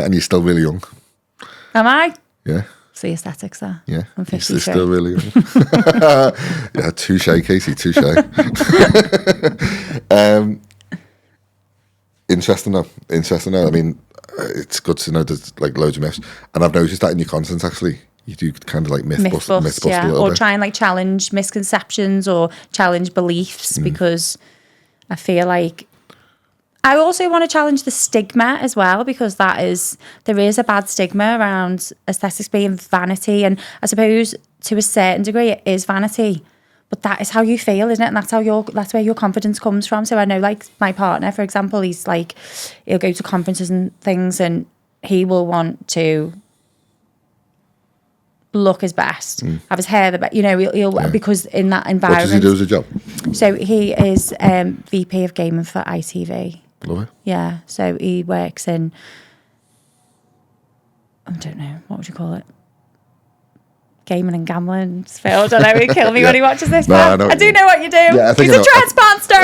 and you're still really young. Am I? Yeah. See aesthetics there. Yeah, I'm 53. You're still really young. Yeah, touche, Casey, touche. Interesting though. I mean, it's good to know there's like loads of myths, and I've noticed that in your content actually. You do kind of like myth bust a little bit. Try and like challenge misconceptions or challenge beliefs, because I feel like I also want to challenge the stigma as well, because there is a bad stigma around aesthetics being vanity, and I suppose to a certain degree it is vanity, but that is how you feel, isn't it? And that's where your confidence comes from. So I know, like my partner, for example, he'll go to conferences and things, and he will want to look his best, have his hair the best, he'll because in that environment. What does he do as a job? So he is VP of gaming for ITV. Love it. Yeah, so he works in, I don't know, what would you call it? Gaming and gambling. Phil, I don't know, he'll kill me when he watches this. No, I do know what you do. Yeah, he's a trans monster.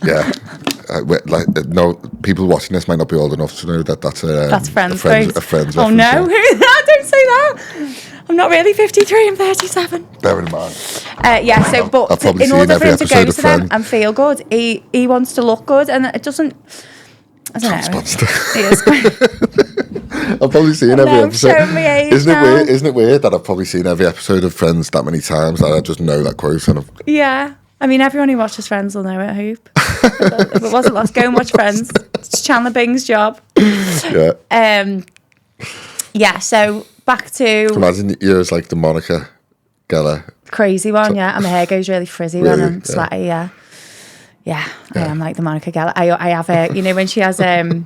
Yeah. No, people watching this might not be old enough to know that's friends. A friends. Oh no, don't say that. I'm not really 53, I'm 37. Bear in mind. Yeah, so, but I've probably in order seen for him every to go episode of to them Friends. and feel good, he wants to look good, and it doesn't, I don't know. Monster. He is quite, I've probably seen every I'm episode. showing my age Isn't it now. weird? Isn't it weird that I've probably seen every episode of Friends that many times that I just know that quote? And yeah. I mean, everyone who watches Friends will know it, I hope. If it wasn't lost, go and watch Friends. It's Chandler Bing's job. yeah. Yeah, so back to Imagine you're as like the Monica Geller. crazy one, yeah. And my hair goes really frizzy Really? when I'm sweaty, yeah. Yeah, I am like the Monica Geller. I have a, you know, when she has the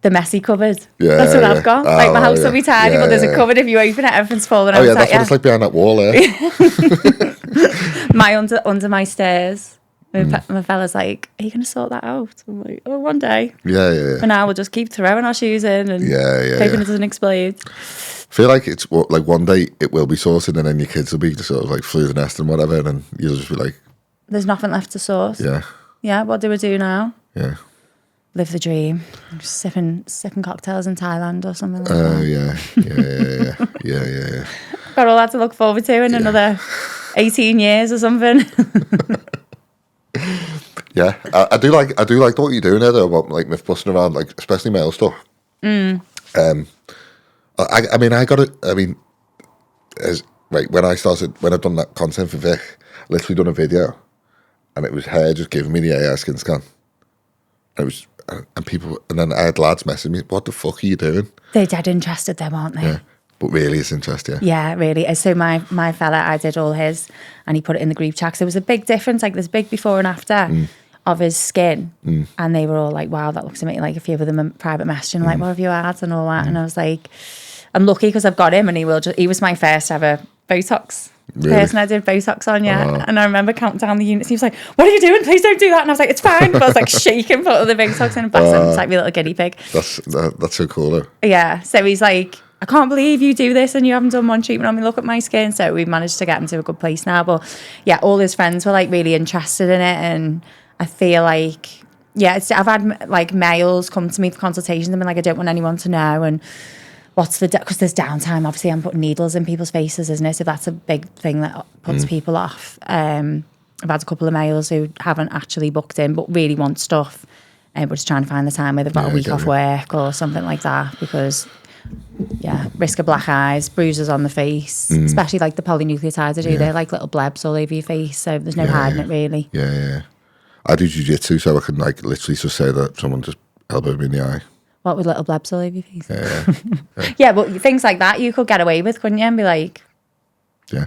messy cupboard. Yeah, That's what yeah. I've got. Like my house will be tidy, but there's a cupboard. If you open it, everything's falling out. Oh yeah, that's what it's like behind that wall there. My under my stairs. My fella's like, "Are you going to sort that out?" I'm like, "Oh, one day." Yeah. And now we'll just keep throwing our shoes in and hoping it doesn't explode. I feel like it's like one day it will be sorted, and then your kids will be sort of like flew the nest and whatever, and then you'll just be like, "There's nothing left to sort." Yeah. Yeah. What do we do now? Yeah. Live the dream. Just sipping cocktails in Thailand or something like that. Yeah. Got all that to look forward to in another 18 years or something. Yeah, I do like what you're doing there though about like myth busting around, like especially male stuff. I mean, as right when I've done that content for Vic, literally done a video, and it was her just giving me the AI skin scan. And it was, and people, and then I had lads messaging me, "What the fuck are you doing?" They're dead interested, them, aren't they? Yeah, but really, it's interesting. Yeah, really. So my fella, I did all his, and he put it in the group chat. So there was a big difference, like there's big before and after of his skin, and they were all like, "Wow, that looks amazing." Like a few of them private messaging, like, "What have you had?" and all that. And I was like, "I'm lucky because I've got him," and he was my first ever Botox. Really? Person I did Botox on, yeah. Oh. And I remember counting down the units. He was like, "What are you doing? Please don't do that." And I was like, "It's fine." But I was like shaking, put the Botox in and it's like my little guinea pig. That's so cool though. Yeah. So he's like, "I can't believe you do this and you haven't done one treatment on me. Look at my skin." So we've managed to get him to a good place now. But yeah, all his friends were like really interested in it. And I feel like, yeah, I've had like males come to me for consultations and been like, "I don't want anyone to know." And because there's downtime, obviously I'm putting needles in people's faces, isn't it? So that's a big thing that puts people off. I've had a couple of males who haven't actually booked in but really want stuff, but just trying to find the time where they've got a week off work or something like that, because risk of black eyes, bruises on the face, especially like the polynucleotides I do, they're like little blebs all over your face, so there's no hiding it really. Yeah. I do jiu-jitsu, so I can like literally just say that someone just elbowed me in the eye. What, with little blebs all over your face? Yeah, but things like that you could get away with, couldn't you? And be like... Yeah.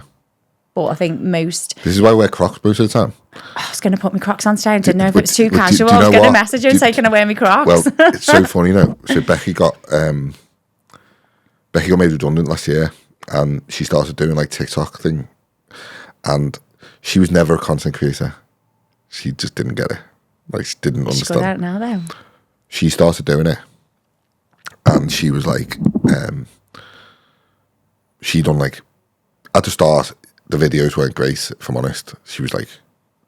But I think most... This is why I wear Crocs most of the time. I was going to put my Crocs on today. I didn't know if it was too do casual. you I was know going to what? message her and say, "Can I wear my Crocs?" Well, it's so funny, you know. So Becky got made redundant last year, and she started doing like TikTok thing, and she was never a content creator. She just didn't get it. Like she didn't She's good at understand. it now, though. She started doing it, and she was like, she done like at the start the videos weren't great. If I'm honest, she was like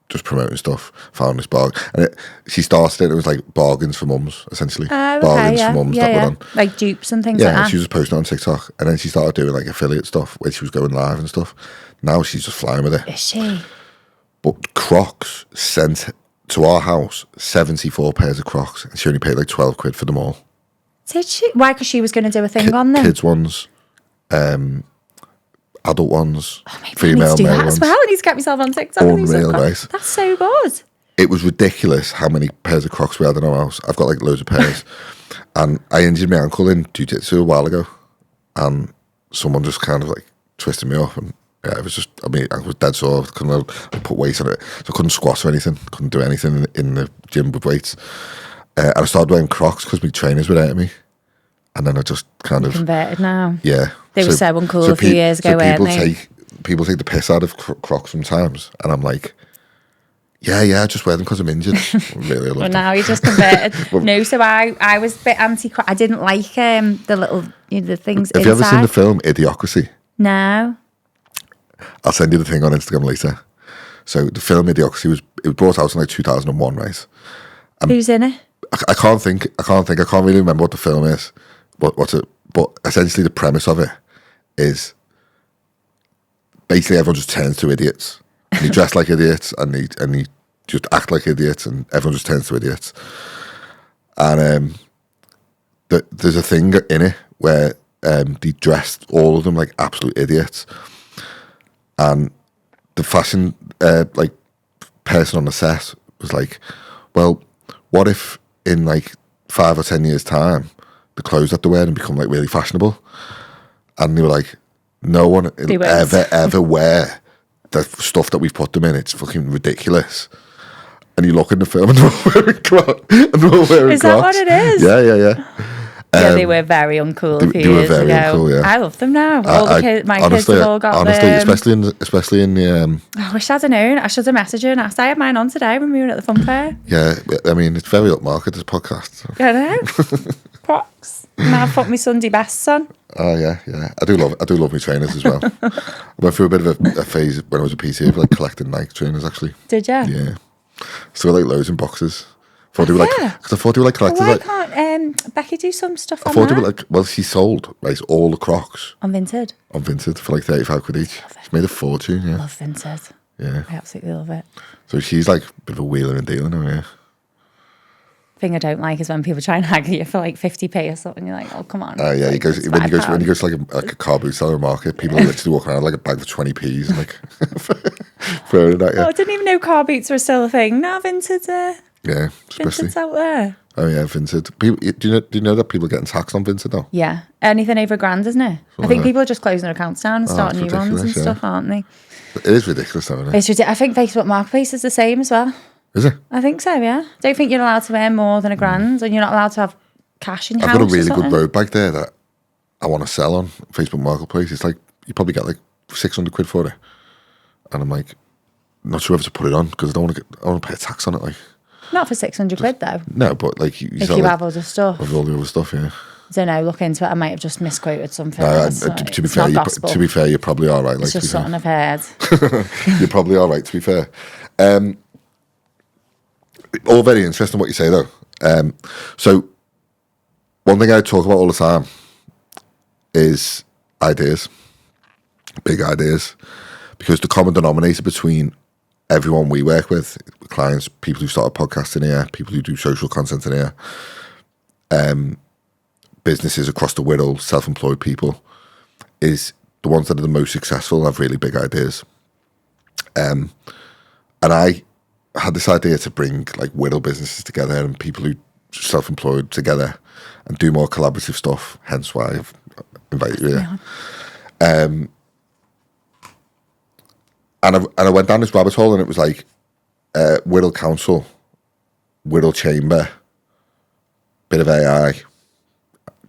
just promoting stuff, found this bargain, and she started it. It was like bargains for mums, essentially. Bargains for mums that were on like dupes and things yeah, like that. and she was posting on TikTok, and then she started doing like affiliate stuff where she was going live and stuff. Now she's just flying with it. Is she? But Crocs sent to our house 74 pairs of Crocs, and she only paid like 12 quid for them all. Did she? Why? Because she was going to do a thing on them. Kids ones, adult ones, Maybe female, I need to do male that ones. as well. I need to get myself on TikTok. and do some Unreal, Crocs. right? That's so good. It was ridiculous how many pairs of Crocs we had in our house. I've got like loads of pairs. And I injured my ankle in jiu-jitsu a while ago, and someone just kind of like twisted me up, and yeah, it was just, I mean, I was dead sore. Couldn't put weight on it, so I couldn't squat or anything. Couldn't do anything in the gym with weights. And I started wearing Crocs because my trainers were out of me, and then I just kind of Converted now. yeah. They were so uncool a few years ago, weren't they? People take the piss out of Crocs sometimes, and I'm like, yeah, I just wear them because I'm injured. Really, I love But them. now you just converted. No, so I was a bit anti-Crocs. I didn't like the little, the things Have inside. you ever seen the film Idiocracy? No. I'll send you the thing on Instagram later. So the film Idiocracy was brought out in like 2001, right? Who's in it? I can't think. I can't really remember what the film is. But essentially the premise of it is basically everyone just turns to idiots. And they dress like idiots, and they just act like idiots, and everyone just turns to idiots. And there's a thing in it where they dressed all of them like absolute idiots, and the fashion like person on the set was like, well, what if in like 5 or 10 years time the clothes that they're wearing become like really fashionable? And they were like, no one will ever wear the stuff that we've put them in. It's fucking ridiculous. And you look in the film and they're all wearing Crocs. Is that what it is? Yeah. Yeah, they were very uncool a few years ago. Uncool, yeah. I love them now. All the kids, my kids have all got them. Especially in the... I wish I'd have known. I should have messaged you and asked. I had mine on today when we were at the fun fair. Yeah, I mean, it's very upmarket, this podcast. So. I know. Crocs. Now I've put my Sunday bests on. Oh yeah. I do love my trainers as well. I went through a bit of a phase when I was a PT of like collecting Nike trainers actually. Did you? Yeah. Still like loads in boxes. I thought they were like collectors. Why can't Becky do some stuff on that? I thought they were like, well, she sold like all the Crocs. On Vinted? On Vinted for like 35 quid each. She made a fortune, yeah. Love Vinted. Yeah. I absolutely love it. So she's like a bit of a wheeler and dealer now, yeah. Thing I don't like is when people try and haggle you for like 50p or something. You're like, oh, come on. Yeah, like, when you go to like a car boot seller market, people are literally walking around like a bag of 20p's and like throwing it at you. Oh, I didn't even know car boots were still a thing. Now Vinted's yeah, especially. Vinted's out there. Oh yeah, Vinted. People, do you know that people are getting taxed on Vinted though? Yeah, anything over £1,000, isn't it? I think people are just closing their accounts down and starting new ones and stuff, aren't they? It is ridiculous, though, isn't it? It's ridiculous. I think Facebook Marketplace is the same as well. Is it? I think so. Yeah. Don't think you're allowed to earn more than £1,000, and you're not allowed to have cash in your house. I've got a really good road bag there that I want to sell on Facebook Marketplace. It's like you probably get like 600 quid for it, and I'm like, not sure whether to put it on because I want to pay a tax on it, like. Not for 600 quid though. No, but like if you have other stuff. With all the other stuff, yeah. I don't know. Look into it. I might have just misquoted something. No, to be fair, you're probably all right. It's like, just something I've heard. You're probably all right. To be fair, all very interesting what you say though. So one thing I talk about all the time is ideas, big ideas, because the common denominator between everyone we work with, clients, people who start a podcast in here, people who do social content in here, businesses across the Wirral, self-employed people, is the ones that are the most successful have really big ideas. And I had this idea to bring like Wirral businesses together and people who self-employed together and do more collaborative stuff, hence why I've invited you here. And I went down this rabbit hole and it was like Wirral Council, Wirral Chamber, bit of AI,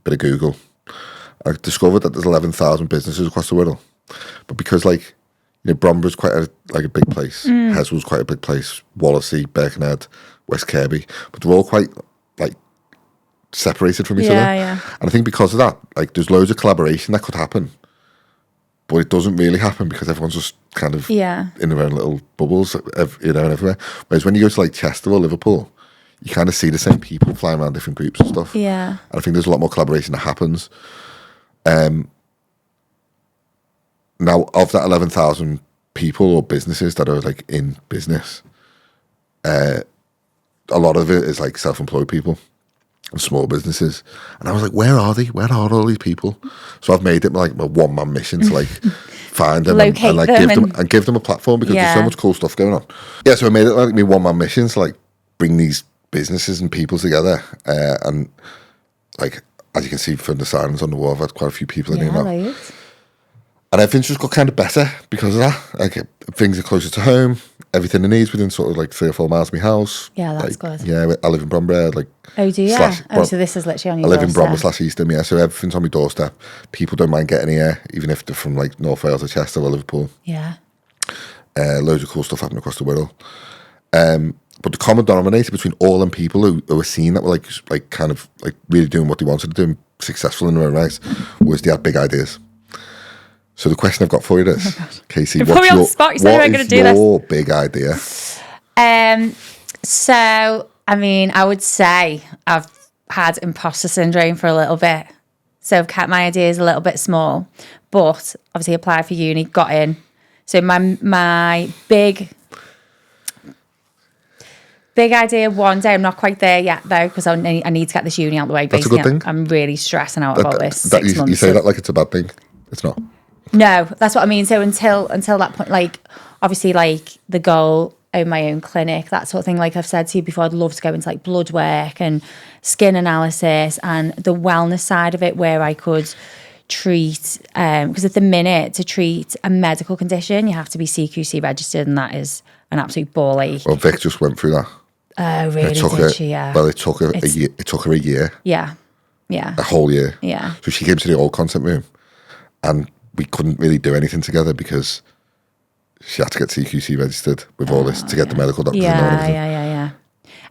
bit of Google. I discovered that there's 11,000 businesses across the Wirral. But because like, you know, Bromboro's quite a big place, Heswell's quite a big place, Wallasey, Birkenhead, West Kirby, but they're all quite like separated from each other. Yeah. And I think because of that, like there's loads of collaboration that could happen. But it doesn't really happen because everyone's just kind of in their own little bubbles, you know, and everywhere. Whereas when you go to like Chester or Liverpool, you kind of see the same people flying around different groups and stuff. Yeah. And I think there's a lot more collaboration that happens. Now, of that 11,000 people or businesses that are like in business, a lot of it is like self-employed people and small businesses. And I was like, where are they? Where are all these people? So I've made it like a one-man mission to like find them and like give them a platform because there's so much cool stuff going on. Yeah, so I made it like my one-man mission to like bring these businesses and people together. And like, as you can see from the signs on the wall, I've had quite a few people in here now. Right. And everything's just got kind of better because of that. Like things are closer to home. Everything it needs within sort of like 3 or 4 miles of my house. Yeah, that's like, good. Yeah, I live in Bromberry. Like, oh, do you? So this is literally on your doorstep. I live in Bromberry / Eastham, yeah. So everything's on my doorstep. People don't mind getting here, even if they're from like North Wales or Chester or Liverpool. Yeah. Loads of cool stuff happening across the Wirral. But the common denominator between all them people who were seen that were like kind of like really doing what they wanted to do and successful in their own right was they had big ideas. So the question I've got for you is, Casey, what's your big idea? So, I mean, I would say I've had imposter syndrome for a little bit. So I've kept my ideas a little bit small, but obviously applied for uni, got in. So my big idea one day, I'm not quite there yet though, because I need to get this uni out the way. That's basically, a good thing. I'm really stressing out about this. You say that like it's a bad thing. It's not. No, that's what I mean. So until that point, like obviously like the goal, own my own clinic, that sort of thing. Like I've said to you before, I'd love to go into like blood work and skin analysis and the wellness side of it, where I could treat, because at the minute to treat a medical condition you have to be CQC registered, and that is an absolute ball ache. Well, Vic just went through that. Oh, really? Did she? Yeah. Well, it took her a year. It took her a year. Yeah. A whole year. Yeah. So she came to the old consent room, and we couldn't really do anything together because she had to get CQC registered with all this to get the medical doctors. Yeah.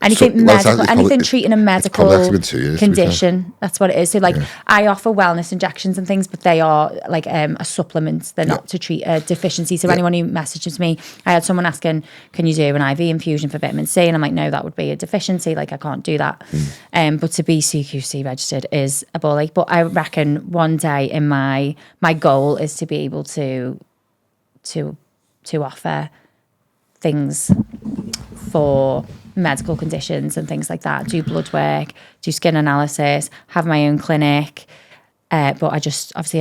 Anything anything treating a medical been 2 years, condition. That's what it is. So like I offer wellness injections and things, but they are like a supplement. They're not to treat a deficiency. So anyone who messages me, I had someone asking, can you do an IV infusion for vitamin C? And I'm like, no, that would be a deficiency. Like I can't do that. But to be CQC registered is a ball ache. But I reckon one day in my goal is to be able to offer things for medical conditions and things like that, do blood work, do skin analysis, have my own clinic, but I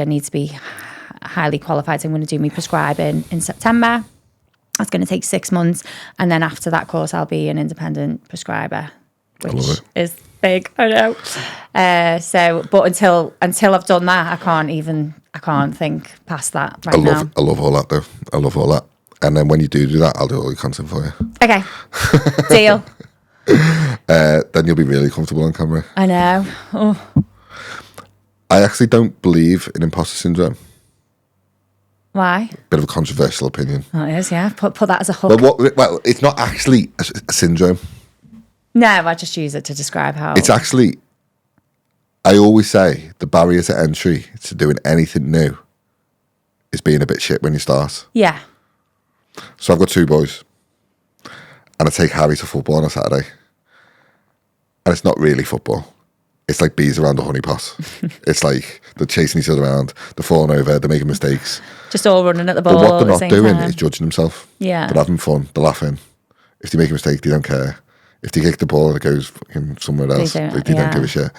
need to be highly qualified, so I'm going to do my prescribing in September. That's going to take 6 months, and then after that course I'll be an independent prescriber, which is big, I know. But until I've done that, I can't think past that now. I love all that though. I love all that. And then when you do that, I'll do all your content for you. Okay. Deal. Then you'll be really comfortable on camera. I know. Oh. I actually don't believe in imposter syndrome. Why? Bit of a controversial opinion. Oh, it is, yeah. Put that as a hook. Well, it's not actually a syndrome. No, I just use it to describe how... It's actually... I always say the barrier to entry to doing anything new is being a bit shit when you start. Yeah. So I've got 2 boys, and I take Harry to football on a Saturday, and it's not really football. It's like bees around a honeypot. It's like they're chasing each other around, they're falling over, they're making mistakes. Just all running at the ball. But what they're not doing is judging themselves. Yeah. They're having fun, they're laughing. If they make a mistake, they don't care. If they kick the ball and it goes fucking somewhere else, they don't give a shit.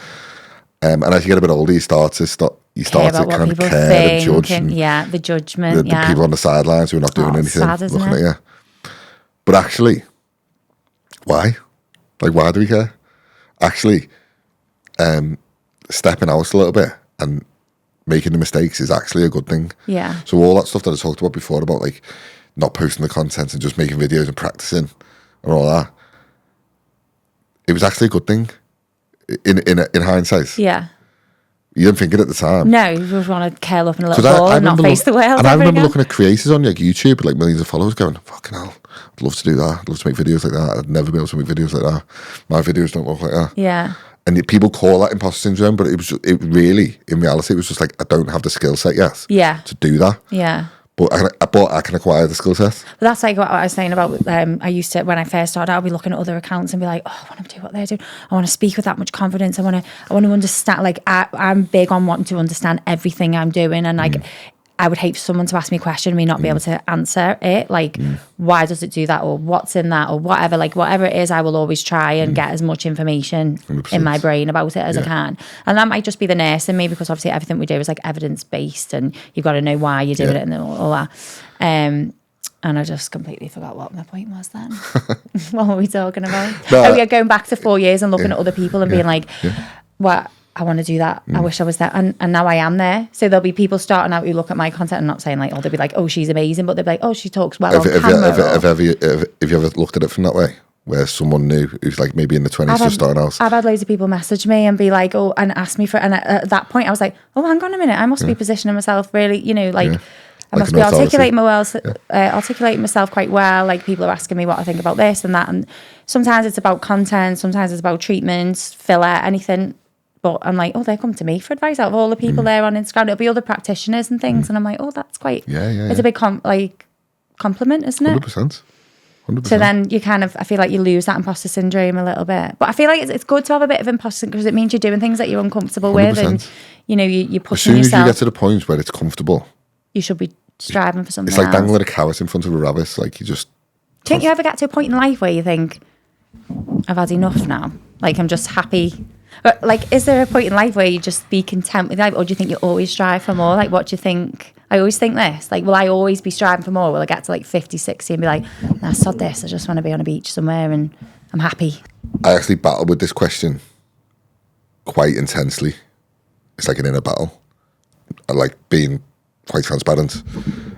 And as you get a bit older, you start to kind of care and judge. The judgment. The people on the sidelines who are not doing anything, sad, looking at you. But actually, why? Like, why do we care? Actually, stepping out a little bit and making the mistakes is actually a good thing. Yeah. So all that stuff that I talked about before about like not posting the content and just making videos and practicing and all that, it was actually a good thing. In hindsight, yeah, you didn't think it at the time. No, you just want to curl up in a little ball and not face the world. And I remember looking at creators on like YouTube with like millions of followers, going, "Fucking hell, I'd love to do that. I'd love to make videos like that. I'd never be able to make videos like that. My videos don't look like that." Yeah. And people call that imposter syndrome, but it really, in reality, it was just like I don't have the skill set yet. Yeah. To do that. Yeah. But I can acquire the skill set. But that's like what I was saying about, I used to, when I first started out, I'd be looking at other accounts and be like, oh, I want to do what they're doing. I want to speak with that much confidence. I want to understand, like, I'm big on wanting to understand everything I'm doing. And like, I would hate for someone to ask me a question and me not be able to answer it. Like, why does it do that? Or what's in that? Or whatever. Like, whatever it is, I will always try and get as much information 100%. in my brain about it as I can. And that might just be the nurse in me, because obviously everything we do is like evidence-based and you've got to know why you're doing it and all that. And I just completely forgot what my point was then. What were we talking about? Going back to 4 years and looking at other people and being like, what? I want to do that. I wish I was there. And now I am there. So there'll be people starting out who look at my content and not saying like, oh, they'll be like, oh, she's amazing. But they'll be like, oh, she talks well on camera. Have you ever looked at it from that way? Where someone new who's like maybe in the 20s just starting out? I've had loads of people message me and be like, oh, and ask me for, and at that point I was like, oh, hang on a minute. I must be positioning myself really, like, I must be articulating myself quite well. Like, people are asking me what I think about this and that. And sometimes it's about content. Sometimes it's about treatments, filler, anything. But I'm like, oh, they come to me for advice out of all the people there on Instagram. It'll be other practitioners and things. And I'm like, oh, that's quite... Yeah. It's a big compliment, isn't it? 100%. 100%. So then you kind of, I feel like you lose that imposter syndrome a little bit. But I feel like it's good to have a bit of imposter because it means you're doing things that you're uncomfortable 100%. with, and you're pushing as soon yourself. as you get to the point where it's comfortable, you should be striving for something it's like else. dangling a carrot in front of a rabbit. Like you just. Don't you ever get to a point in life where you think, I've had enough now? Like, I'm just happy. But, like, is there a point in life where you just be content with life, or do you think you always strive for more? Like, what do you think? I always think this. Like, will I always be striving for more? Will I get to, like, 50, 60 and be like, nah, sod this. I just want to be on a beach somewhere and I'm happy. I actually battle with this question quite intensely. It's like an inner battle. I like being quite transparent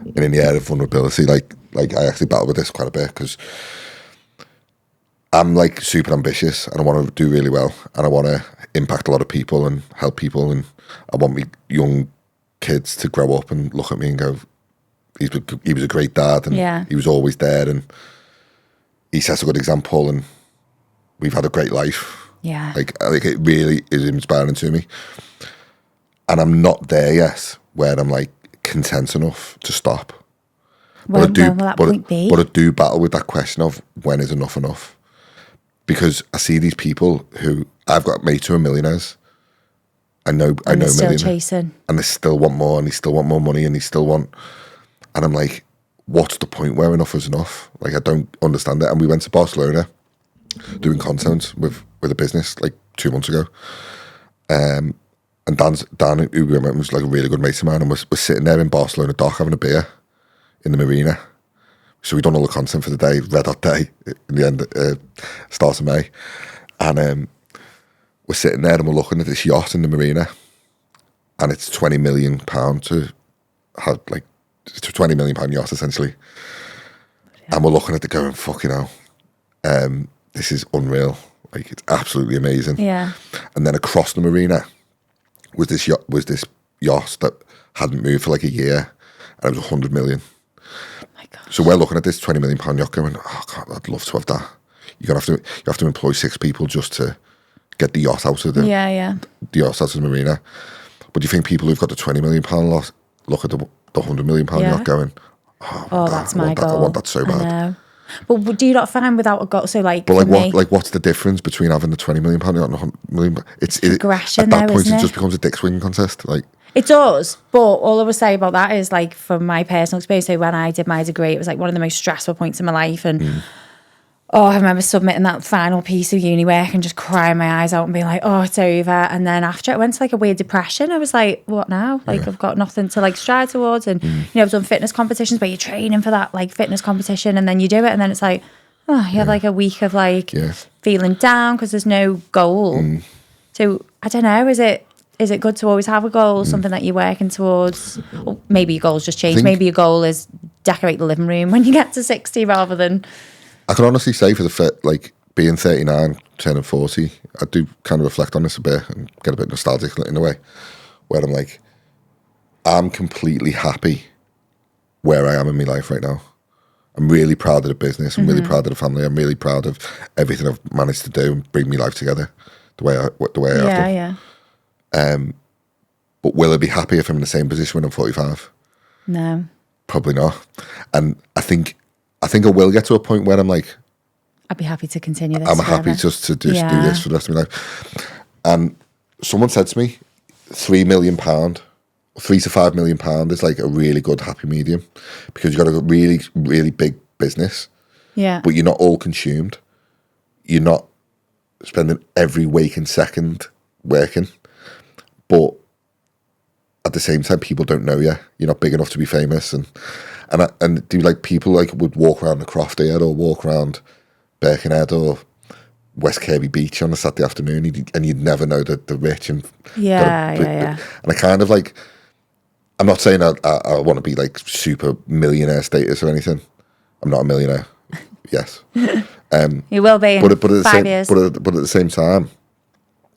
and in the area of vulnerability. Like I actually battle with this quite a bit because I'm like super ambitious and I want to do really well and I want to impact a lot of people and help people, and I want me young kids to grow up and look at me and go, he was a great dad and he was always there and he sets a good example and we've had a great life. Yeah. Like it really is inspiring to me. And I'm not there yet where I'm like content enough to stop. When will that point be? But I do battle with that question of when is enough enough? Because I see these people who, I've got mates who are millionaires. I know still millionaires. Chasing. And they still want more and they still want more money and they still want, and I'm like, what's the point where enough is enough? Like, I don't understand it. And we went to Barcelona doing content with a business like 2 months ago. And Dan, who we went, was like a really good mate of mine, and we're sitting there in Barcelona dock having a beer in the marina. So we've done all the content for the day, red hot day, in the end, start of May. And we're sitting there and we're looking at this yacht in the marina, and it's £20 million to have, like, it's a £20 million yacht essentially. Yeah. And we're looking at it going, fucking hell, this is unreal. Like, it's absolutely amazing. Yeah. And then across the marina was this yacht that hadn't moved for like a year, and it was 100 million. So we're looking at this £20 million yacht going, oh God, I'd love to have that. You have to employ 6 people just to get the yacht out of the yacht out of the marina. But do you think people who've got the £20 million lot look at the £100 million yacht going, oh that's my goal. I want that so bad. I know. But do you not find without a goal? So like, but like, what's the difference between having the £20 million yacht and the £100 million? It's aggression. At that point, it just becomes a dick swinging contest. Like. It does, but all I would say about that is, like, from my personal experience, so when I did my degree, it was like one of the most stressful points in my life, and I remember submitting that final piece of uni work and just crying my eyes out and being like, oh, it's over. And then after it went to like a weird depression. I was like, what now? Like, I've got nothing to like strive towards. And I've done fitness competitions where you're training for that like fitness competition, and then you do it, and then it's like, oh, you have like a week of like feeling down because there's no goal. So I don't know, is it good to always have a goal, something that you're working towards? Or maybe your goals just change. Maybe your goal is decorate the living room when you get to 60 rather than... I can honestly say for like being 39, turning 40, I do kind of reflect on this a bit and get a bit nostalgic in a way, where I'm like, I'm completely happy where I am in my life right now. I'm really proud of the business. I'm really proud of the family. I'm really proud of everything I've managed to do and bring my life together the way I have done. Yeah. But will I be happy if I'm in the same position when I'm 45? No. Probably not. And I think I will get to a point where I'm like, I'd be happy to continue this. I'm happy just to do this for the rest of my life. And someone said to me, £3 million, £3 to £5 million is like a really good happy medium, because you've got a really, really big business. Yeah. But you're not all consumed. You're not spending every waking second working. But at the same time, people don't know you. You're not big enough to be famous, and do like people like would walk around the Grafter or walk around Birkenhead or West Kirby Beach on a Saturday afternoon, and you'd never know that the rich and yeah. And I kind of like, I'm not saying I want to be like super millionaire status or anything. I'm not a millionaire. Yes, you will be in 5 years. But at the same time,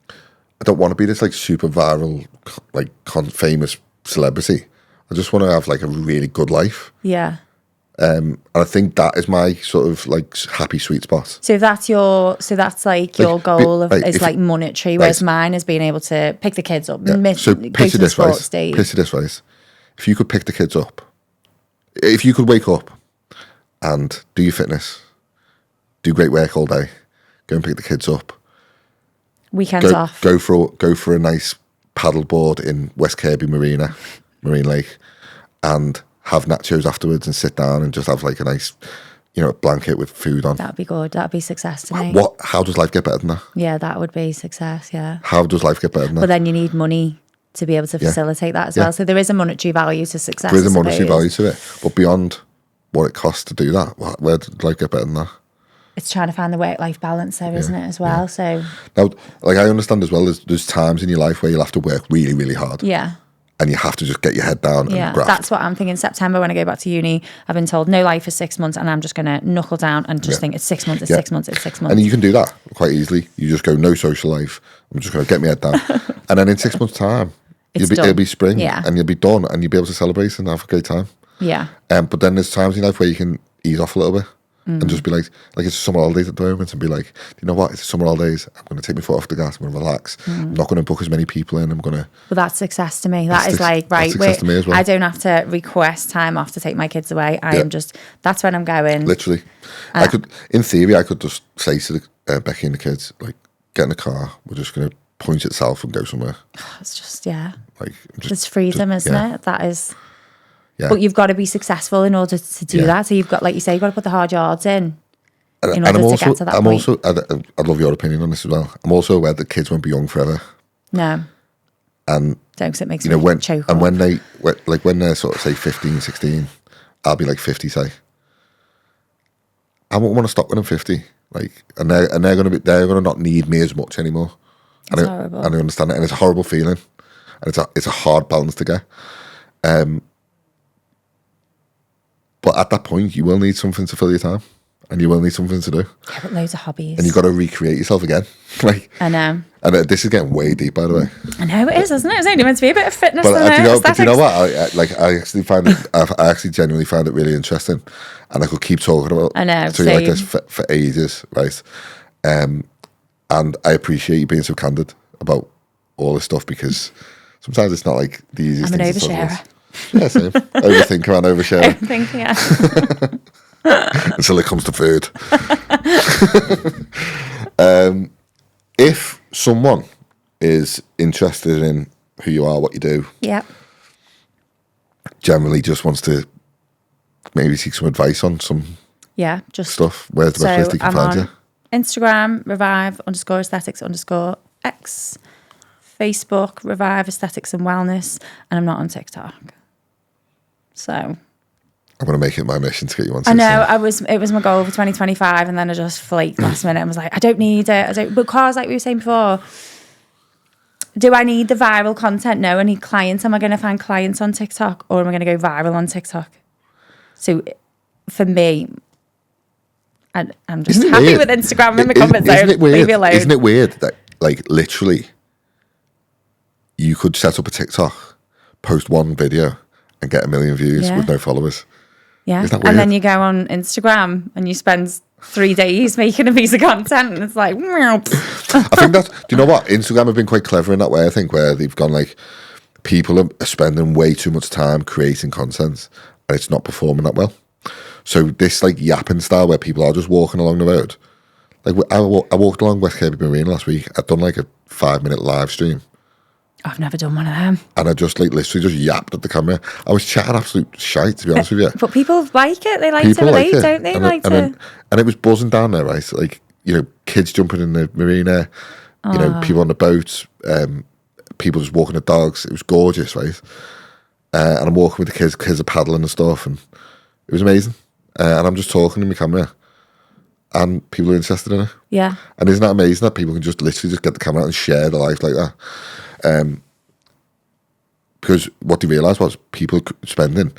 I don't want to be this like super viral, like famous celebrity. I just want to have like a really good life. Yeah. And I think that is my sort of like happy sweet spot. So that's your goal is like monetary, whereas mine is being able to pick the kids up. Yeah. So picture this, right? If you could pick the kids up, if you could wake up and do your fitness do great work all day, go and pick the kids up, Weekends off. go for a nice paddleboard in West Kirby Marine Lake, and have nachos afterwards and sit down and just have like a nice, blanket with food on. That'd be good. That'd be success to me. How does life get better than that? Yeah, that would be success, yeah. How does life get better than that? But then you need money to be able to facilitate that as well. So there is a monetary value to success. There is a monetary value to it. But beyond what it costs to do that, where does life get better than that? It's trying to find the work-life balance there, isn't it, as well? So now, like, I understand as well, there's times in your life where you'll have to work really, really hard. Yeah. And you have to just get your head down and graft. That's what I'm thinking. September, when I go back to uni, I've been told no life for 6 months, and I'm just going to knuckle down and just think it's 6 months, it's 6 months, it's 6 months. And you can do that quite easily. You just go, no social life. I'm just going to get my head down. And then in 6 months' time, it'll be spring, and you'll be done, and you'll be able to celebrate and have a great time. Yeah. But then there's times in life where you can ease off a little bit. And just be like it's summer holidays at the moment, and be like, you know what, it's summer holidays, I'm going to take my foot off the gas, I'm going to relax, I'm not going to book as many people in, I'm going to... Well, that's success to me. That's success to me as well. I don't have to request time off to take my kids away. I am just, that's when I'm going. Literally. In theory, I could just say to Becky and the kids, like, get in the car, we're just going to point it south and go somewhere. It's just, like, it's freedom, isn't it? That is... Yeah. But you've got to be successful in order to do that. So you've got, like you say, you've got to put the hard yards in order to get to that point. I'd love your opinion on this as well. I'm also aware that kids won't be young forever. No. And don't, because it makes me choke. And when they're sort of, say, 15, 16, I'll be like 50, say. I won't want to stop when I'm 50. Like, and they're going to not need me as much anymore. It's horrible. And I understand it. And it's a horrible feeling. And it's a hard balance to get. But at that point, you will need something to fill your time, and you will need something to do. Yeah, but loads of hobbies. And you've got to recreate yourself again. I know. And this is getting way deep, by the way. I know it is, isn't it? It's only meant to be a bit of fitness. But do you know what? I actually find it. I actually genuinely find it really interesting, and I could keep talking about something like this for ages, right? And I appreciate you being so candid about all this stuff, because sometimes it's not like the easiest thing to talk about. Yeah, same. Overthinker and overshare. Overthinking, yeah. Until it comes to food. If someone is interested in who you are, what you do, generally just wants to maybe seek some advice on some stuff, where's the best place they can find you? Instagram, revive_aesthetics_x. Facebook, Revive Aesthetics and Wellness, and I'm not on TikTok. So I'm going to make it my mission to get you on TikTok. I know, it was my goal for 2025, and then I just flaked last minute and was like, I don't need it. Because like we were saying before, do I need the viral content? No, I need clients. Am I going to find clients on TikTok, or am I going to go viral on TikTok? So for me, I'm just happy with Instagram in the comfort zone. Leave me alone. Isn't it weird that, like, literally you could set up a TikTok, post one video, and get 1 million views with no followers? Yeah. And then you go on Instagram and you spend 3 days making a piece of content, and it's like, I think do you know what? Instagram have been quite clever in that way, I think, where they've gone like, people are spending way too much time creating content, and it's not performing that well. So this like yapping style where people are just walking along the road. Like, I walked along West Kirby Marine last week. I'd done like a 5-minute live stream. I've never done one of them. And I just like literally just yapped at the camera. I was chatting absolute shite, to be honest with you. But people like it. They like to relate, don't they? And it was buzzing down there, right? Like, kids jumping in the marina, people on the boats, people just walking the dogs. It was gorgeous, right? And I'm walking with the kids. Kids are paddling and stuff, and it was amazing. And I'm just talking to my camera, and people are interested in it. Yeah. And isn't that amazing that people can just literally just get the camera out and share their life like that? Because what they realised was people spending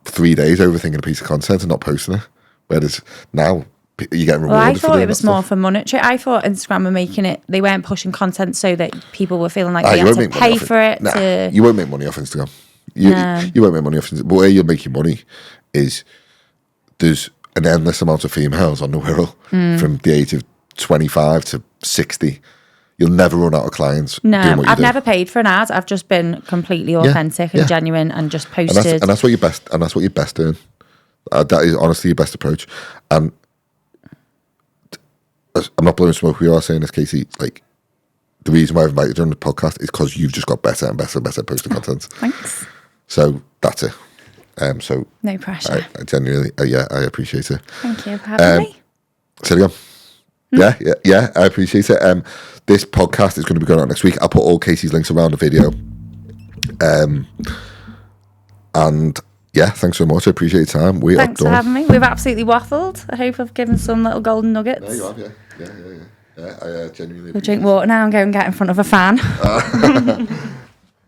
3 days overthinking a piece of content and not posting it, whereas now you're getting rewarded. Well, I thought it was more for monetary. I thought Instagram were making it, they weren't pushing content so that people were feeling like they had to pay for it. You won't make money off Instagram. You won't make money off Instagram. But where you'll make your money is there's an endless amount of females on the Wirral from the age of 25 to 60. You'll never run out of clients. No, I've never paid for an ad. I've just been completely authentic and genuine and just posted. And that's what you're best doing. That is honestly your best approach. And I'm not blowing smoke. We are saying this, Casey. Like, the reason why I've invited you on the podcast is because you've just got better and better and better at posting content. Thanks. So that's it. So No pressure. I genuinely, I appreciate it. Thank you for having me. Say it again. Yeah, I appreciate it. This podcast is going to be going out next week. I'll put all Casey's links around the video. And yeah, thanks so much. I appreciate your time. Thanks for having me. We've absolutely waffled. I hope I've given some little golden nuggets. There you have, yeah. I genuinely We'll drink water now and go and get in front of a fan.